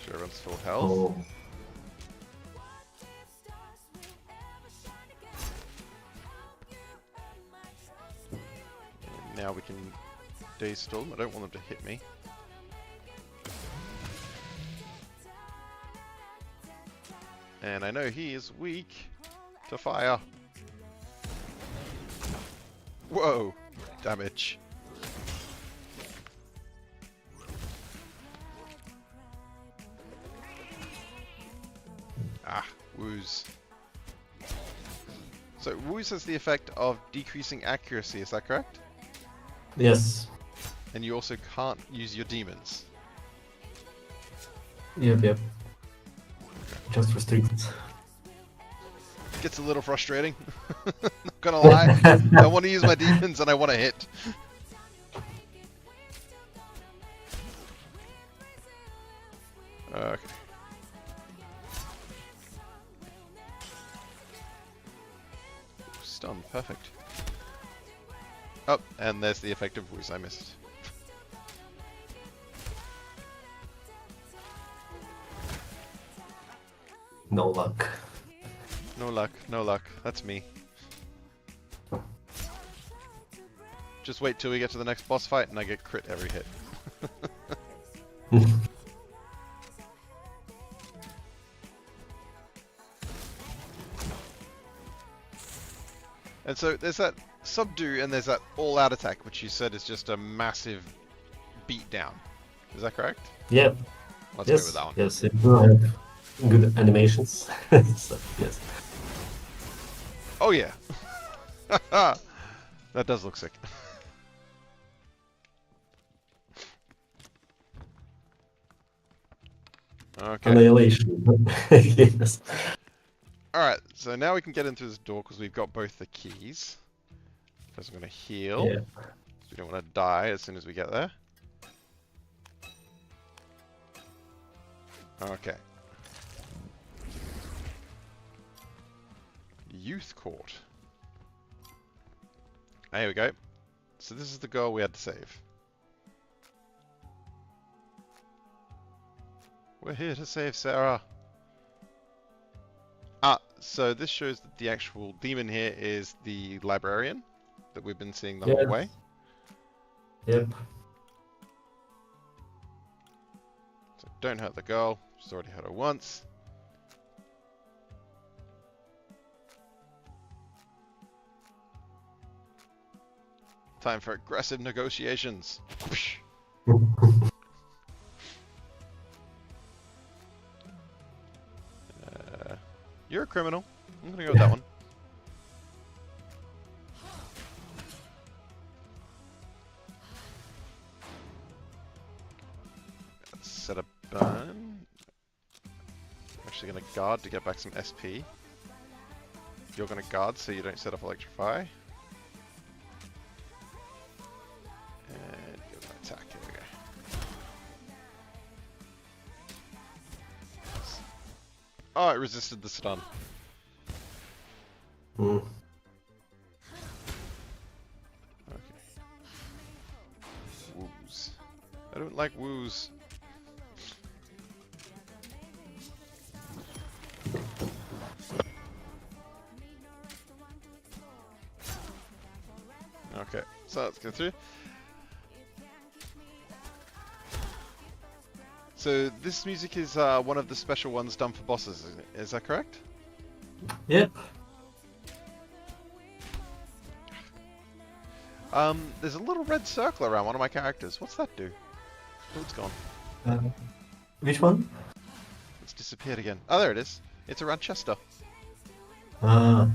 Speaker 1: Sure, everyone's full health.
Speaker 2: Oh,
Speaker 1: And now we can daze-storm. I don't want them to hit me. And I know he is weak to fire. Whoa! Damage. Ah, woos. So woos has the effect of decreasing accuracy, is that correct?
Speaker 2: yes.
Speaker 1: And you also can't use your demons.
Speaker 2: Yep. Just restricted.
Speaker 1: Gets a little frustrating. Not gonna lie. I want to use my demons and I want to hit. Okay. Stun, perfect. Oh, and there's the effect of woos I missed.
Speaker 2: No luck.
Speaker 1: No luck, no luck. That's me. Just wait till we get to the next boss fight and I get crit every hit. And so there's that subdue and there's that all-out attack, which you said is just a massive beatdown. Is that correct?
Speaker 2: Yep.
Speaker 1: Let's go with that one.
Speaker 2: Yes, it will have good animations. So, yes.
Speaker 1: Oh yeah. That does look sick. Okay.
Speaker 2: Annihilation. Yes.
Speaker 1: Alright, so now we can get in through this door because we've got both the keys. First I'm going to heal.
Speaker 2: Yeah.
Speaker 1: We don't want to die as soon as we get there. Okay. Youth Court. There we go. So this is the girl we had to save. We're here to save Sarah. Ah, so this shows that the actual demon here is the librarian that we've been seeing the whole way.
Speaker 2: Yep.
Speaker 1: So don't hurt the girl. She's already hurt her once. Time for aggressive negotiations. You're a criminal. I'm gonna go with that one. Set a burn. I'm actually gonna guard to get back some SP. You're gonna guard so you don't set off electrify. And you're gonna attack. Here we go. Oh, it resisted the stun.
Speaker 2: Mm.
Speaker 1: Okay. Woos. I don't like woos. Okay, so let's go through. So this music is one of the special ones done for bosses, is that correct?
Speaker 2: Yep.
Speaker 1: There's a little red circle around one of my characters. What's that do? Oh, it's gone.
Speaker 2: Which one?
Speaker 1: It's disappeared again. Oh, there it is. It's around Chester.
Speaker 2: Uh,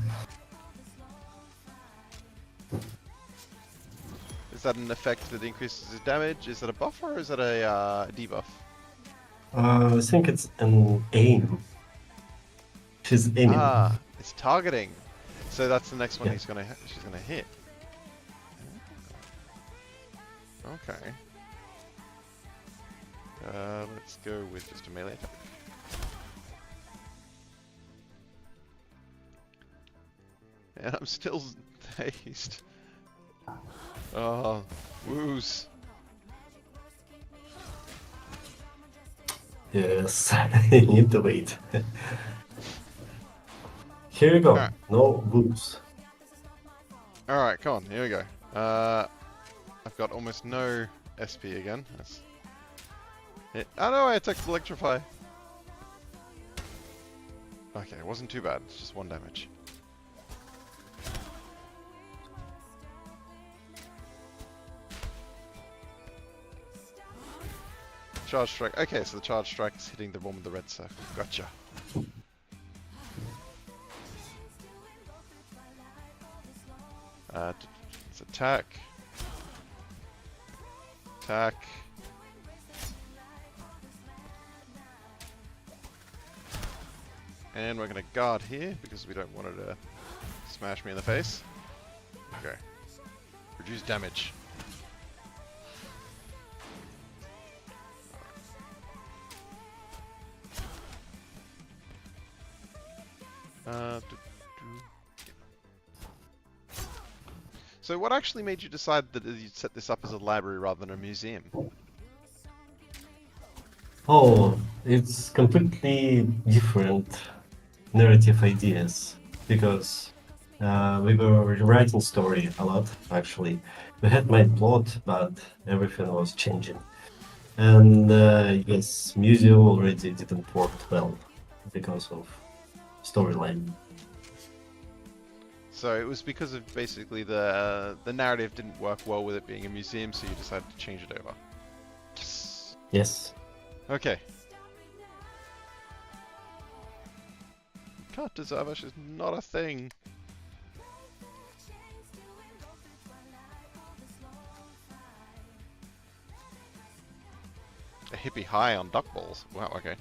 Speaker 1: Is that an effect that increases his damage? Is that a buff or is that a debuff?
Speaker 2: I think it's an aim. She's aiming.
Speaker 1: Ah, it's targeting. So that's the next one
Speaker 2: Yeah.
Speaker 1: she's gonna hit. Okay. Let's go with just a melee attack. And I'm still dazed. Oh, woos.
Speaker 2: Yes, you need to wait. Here you go.
Speaker 1: Alright.
Speaker 2: No boost.
Speaker 1: Alright, come on, here we go. I've got almost no SP again. That's it. Oh no, I attacked Electrify. Okay, it wasn't too bad. It's just 1 damage. Charge strike. Okay, so the charge strike is hitting the one with the red circle. Gotcha. Let's attack. Attack. And we're going to guard here because we don't want her to smash me in the face. Okay. Reduce damage. So what actually made you decide that you'd set this up as a library rather than a museum?
Speaker 2: Oh, it's completely different narrative ideas because we were writing story a lot actually. We had main plot, but everything was changing. And yes, museum already didn't work well because of storyline.
Speaker 1: So it was because of basically the narrative didn't work well with it being a museum, so you decided to change it over. Yes.
Speaker 2: Yes.
Speaker 1: Okay. Can't deserve us is not a thing. A hippie high on duck balls. Wow, okay.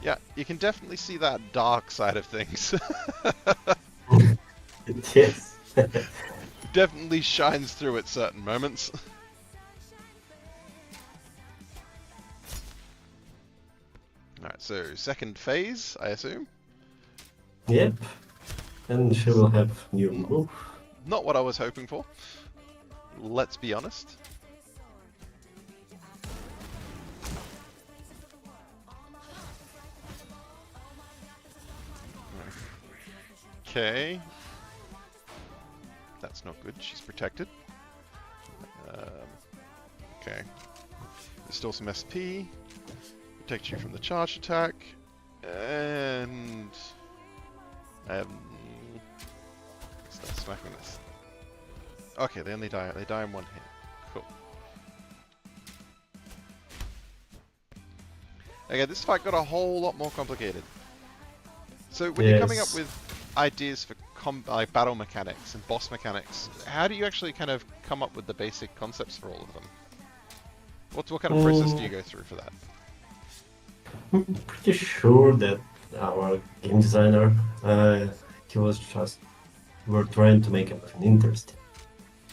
Speaker 1: Yeah, you can definitely see that dark side of things.
Speaker 2: Yes.
Speaker 1: Definitely shines through at certain moments. Alright, so second phase, I assume?
Speaker 2: Yep. And she will have new move.
Speaker 1: Not what I was hoping for. Let's be honest. Okay. That's not good. She's protected. Okay. There's still some SP. Protect you from the charge attack. And... start smacking this. Okay, they only die. They die in 1 hit. Cool. Okay, this fight got a whole lot more complicated. So when you're coming up
Speaker 2: Yes.
Speaker 1: with ideas for like battle mechanics and boss mechanics, how do you actually kind of come up with the basic concepts for all of them? What kind of process do you go through for that?
Speaker 2: I'm pretty sure that our game designer, he was just, were trying to make everything interesting.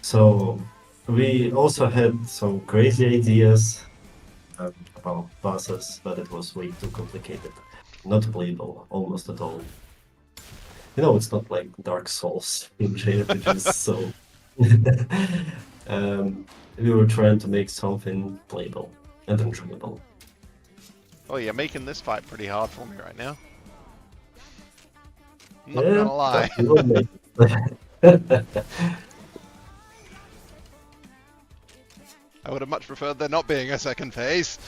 Speaker 2: So we also had some crazy ideas about bosses, but it was way too complicated. Not playable almost at all. You know, it's not like Dark Souls in JRPGs, so we were trying to make something playable and enjoyable.
Speaker 1: Oh, you're making this fight pretty hard for me right now. Not
Speaker 2: Yeah,
Speaker 1: gonna lie.
Speaker 2: but we will make it.
Speaker 1: I would have much preferred there not being a second phase.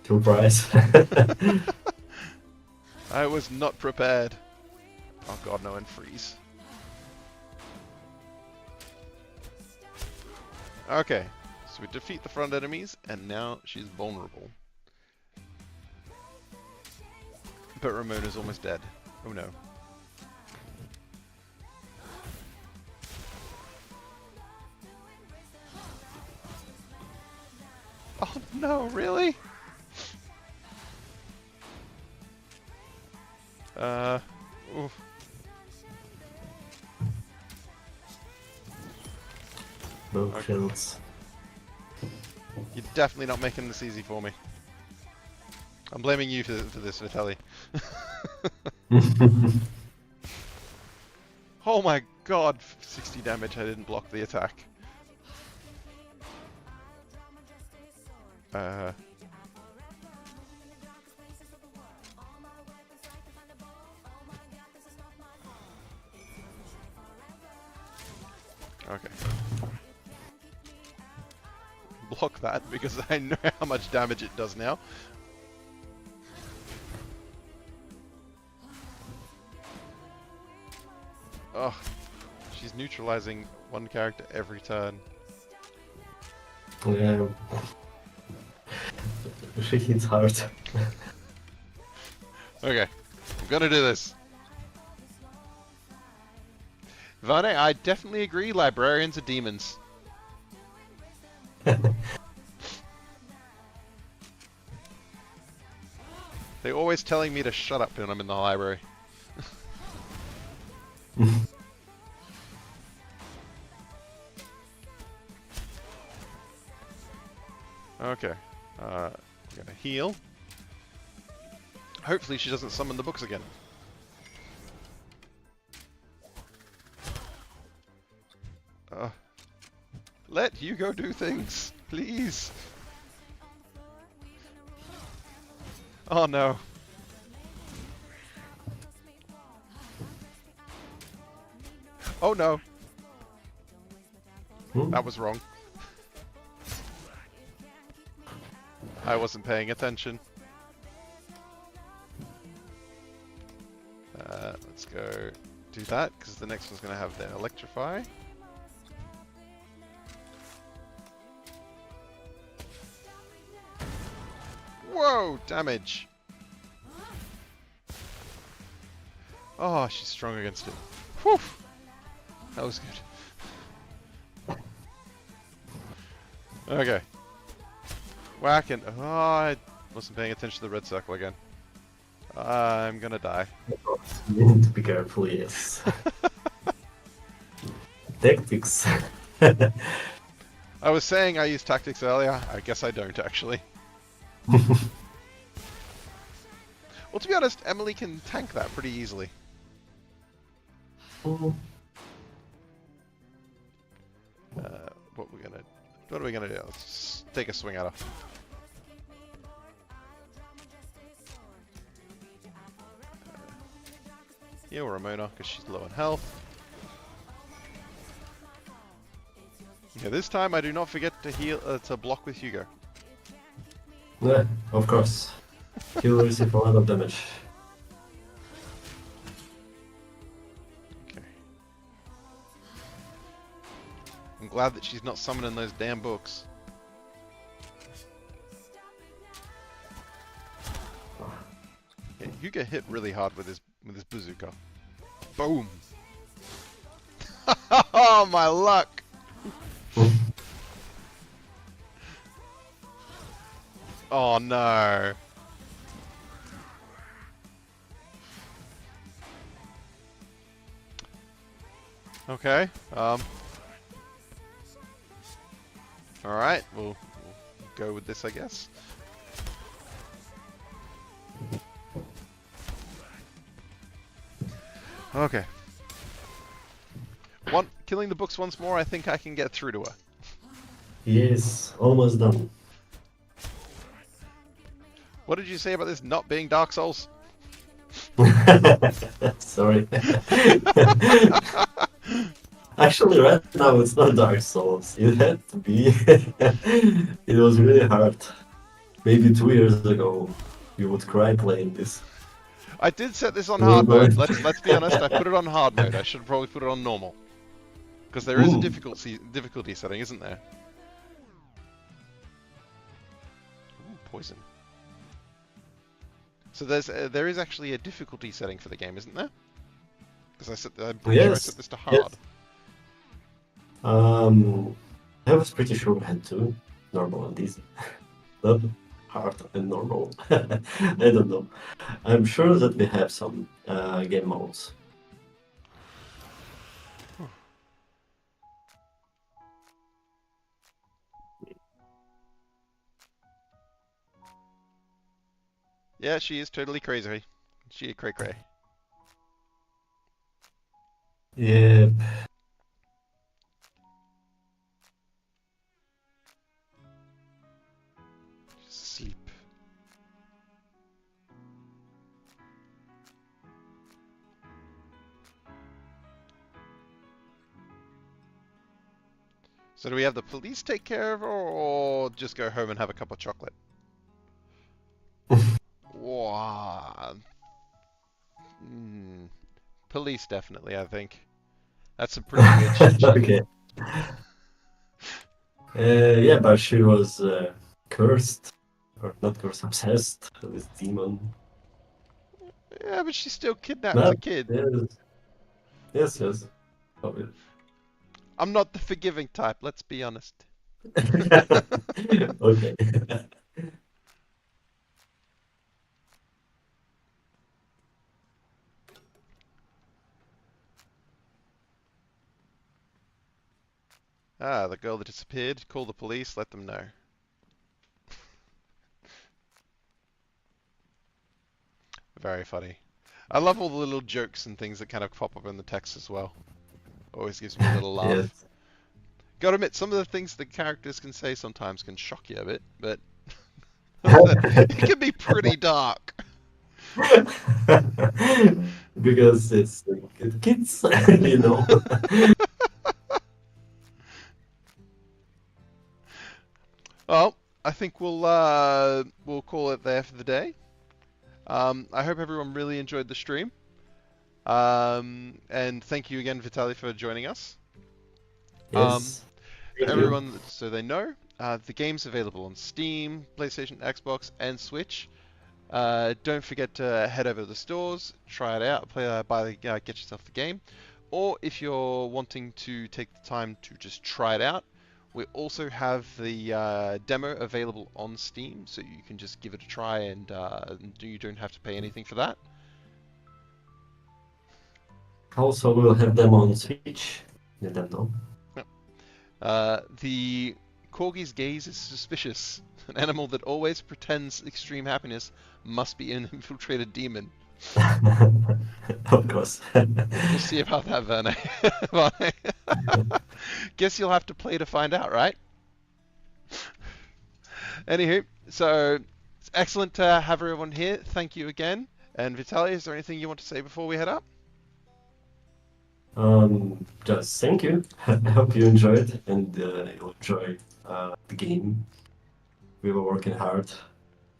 Speaker 2: Surprise.
Speaker 1: I was not prepared. Oh god, no, and freeze. Okay, so we defeat the front enemies, and now she's vulnerable. But Ramona's almost dead. Oh no. Oh no, really? Oof.
Speaker 2: No
Speaker 1: Okay.
Speaker 2: shields.
Speaker 1: You're definitely not making this easy for me. I'm blaming you for this, Vitaly. Oh my god, 60 damage, I didn't block the attack. Okay. Block that because I know how much damage it does now. Oh, she's neutralizing one character every turn.
Speaker 2: Yeah. She hits hard.
Speaker 1: Okay, I'm gonna do this. Vane, I definitely agree, librarians are demons. They're always telling me to shut up when I'm in the library. Okay, I'm gonna heal. Hopefully she doesn't summon the books again. Let Hugo do things, please. Oh no. Oh no. That was wrong. I wasn't paying attention. Let's go do that, because the next one's going to have their electrify. Whoa, damage. Oh, she's strong against it. Whew. That was good. Okay. Whack and... Oh, I wasn't paying attention to the red circle again. I'm gonna die.
Speaker 2: You need to be careful, yes. Tactics.
Speaker 1: I was saying I used tactics earlier. I guess I don't, actually. Well, to be honest, Emily can tank that pretty easily. What are we gonna do? Let's take a swing at her. Heal Ramona, because she's low on health. Okay, this time I do not forget to heal to block with Hugo.
Speaker 2: Yeah, of course. He will receive a lot of damage.
Speaker 1: Okay. I'm glad that she's not summoning those damn books. Yeah, Hugo hit really hard with his bazooka. Boom! Oh my luck! Oh no! Okay. Alright, we'll go with this, I guess. Okay. Killing the books once more, I think I can get through to her.
Speaker 2: Yes, almost done.
Speaker 1: What did you say about this not being Dark Souls?
Speaker 2: Sorry. Actually, right now it's not Dark Souls. It had to be. It was really hard. Maybe 2 years ago, you would cry playing this.
Speaker 1: I did set this on
Speaker 2: Oh,
Speaker 1: hard mode.
Speaker 2: no.
Speaker 1: Let's be honest. I put it on hard mode. I should probably put it on normal, because there is a difficulty setting, isn't there? poison. So there is actually a difficulty setting for the game, isn't there? Because I'm pretty sure I set
Speaker 2: Yes,
Speaker 1: this to hard.
Speaker 2: yes. I was pretty sure we had two, normal and easy. Not hard and normal. I don't know. I'm sure that we have some game modes.
Speaker 1: Yeah, she is totally crazy. She cray cray.
Speaker 2: Yeah.
Speaker 1: Sleep. So do we have the police take care of her, or just go home and have a cup of chocolate? Wow. Police definitely, I think. That's a pretty weird shit she did.
Speaker 2: Okay. Yeah, but she was cursed, or not cursed, obsessed with demon.
Speaker 1: Yeah, but she still kidnapped a
Speaker 2: But
Speaker 1: kid.
Speaker 2: yes, yes, yes. Obvious.
Speaker 1: I'm not the forgiving type, let's be honest.
Speaker 2: Okay.
Speaker 1: Ah, the girl that disappeared. Call the police, let them know. Very funny. I love all the little jokes and things that kind of pop up in the text as well. Always gives me a little laugh.
Speaker 2: Yes.
Speaker 1: Gotta admit, some of the things the characters can say sometimes can shock you a bit, but it can be pretty dark.
Speaker 2: Because it's kids, you know.
Speaker 1: Well, I think we'll call it there for the day. I hope everyone really enjoyed the stream. And thank you again, Vitaly, for joining us.
Speaker 2: Yes.
Speaker 1: For
Speaker 2: Thank you.
Speaker 1: everyone, so they know, the game's available on Steam, PlayStation, Xbox, and Switch. Don't forget to head over to the stores, try it out, get yourself the game. Or if you're wanting to take the time to just try it out, we also have the demo available on Steam, so you can just give it a try and you don't have to pay anything for that.
Speaker 2: Also, we'll have them on Switch. Let them know.
Speaker 1: The corgi's gaze is suspicious. An animal that always pretends extreme happiness must be an infiltrated demon.
Speaker 2: Of course.
Speaker 1: We'll see about that, Verne. Guess you'll have to play to find out, right? Anywho, so it's excellent to have everyone here. Thank you again. And Vitaly, is there anything you want to say before we head up?
Speaker 2: Just thank you. I hope you enjoyed and you'll enjoy the game. We were working hard.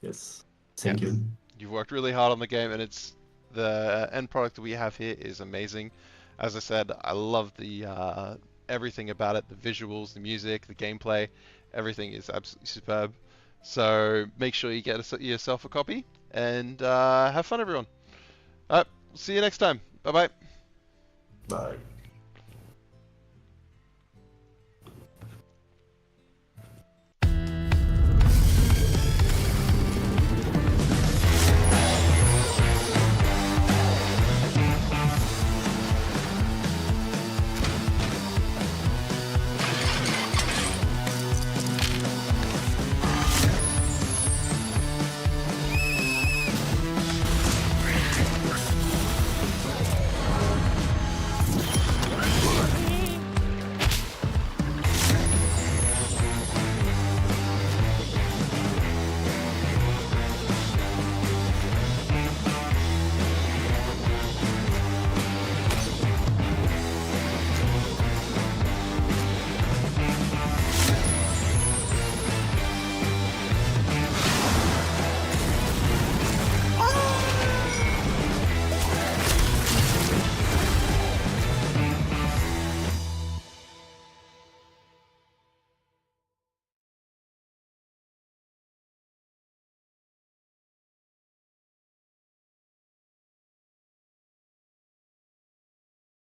Speaker 2: Yes. Thank
Speaker 1: Yes.
Speaker 2: you.
Speaker 1: You've worked really hard on the game, and the end product that we have here is amazing. As I said, I love the everything about it, the visuals, the music, the gameplay, everything is absolutely superb. So make sure you get yourself a copy, and have fun, everyone. See you next time. Bye bye.
Speaker 2: Bye.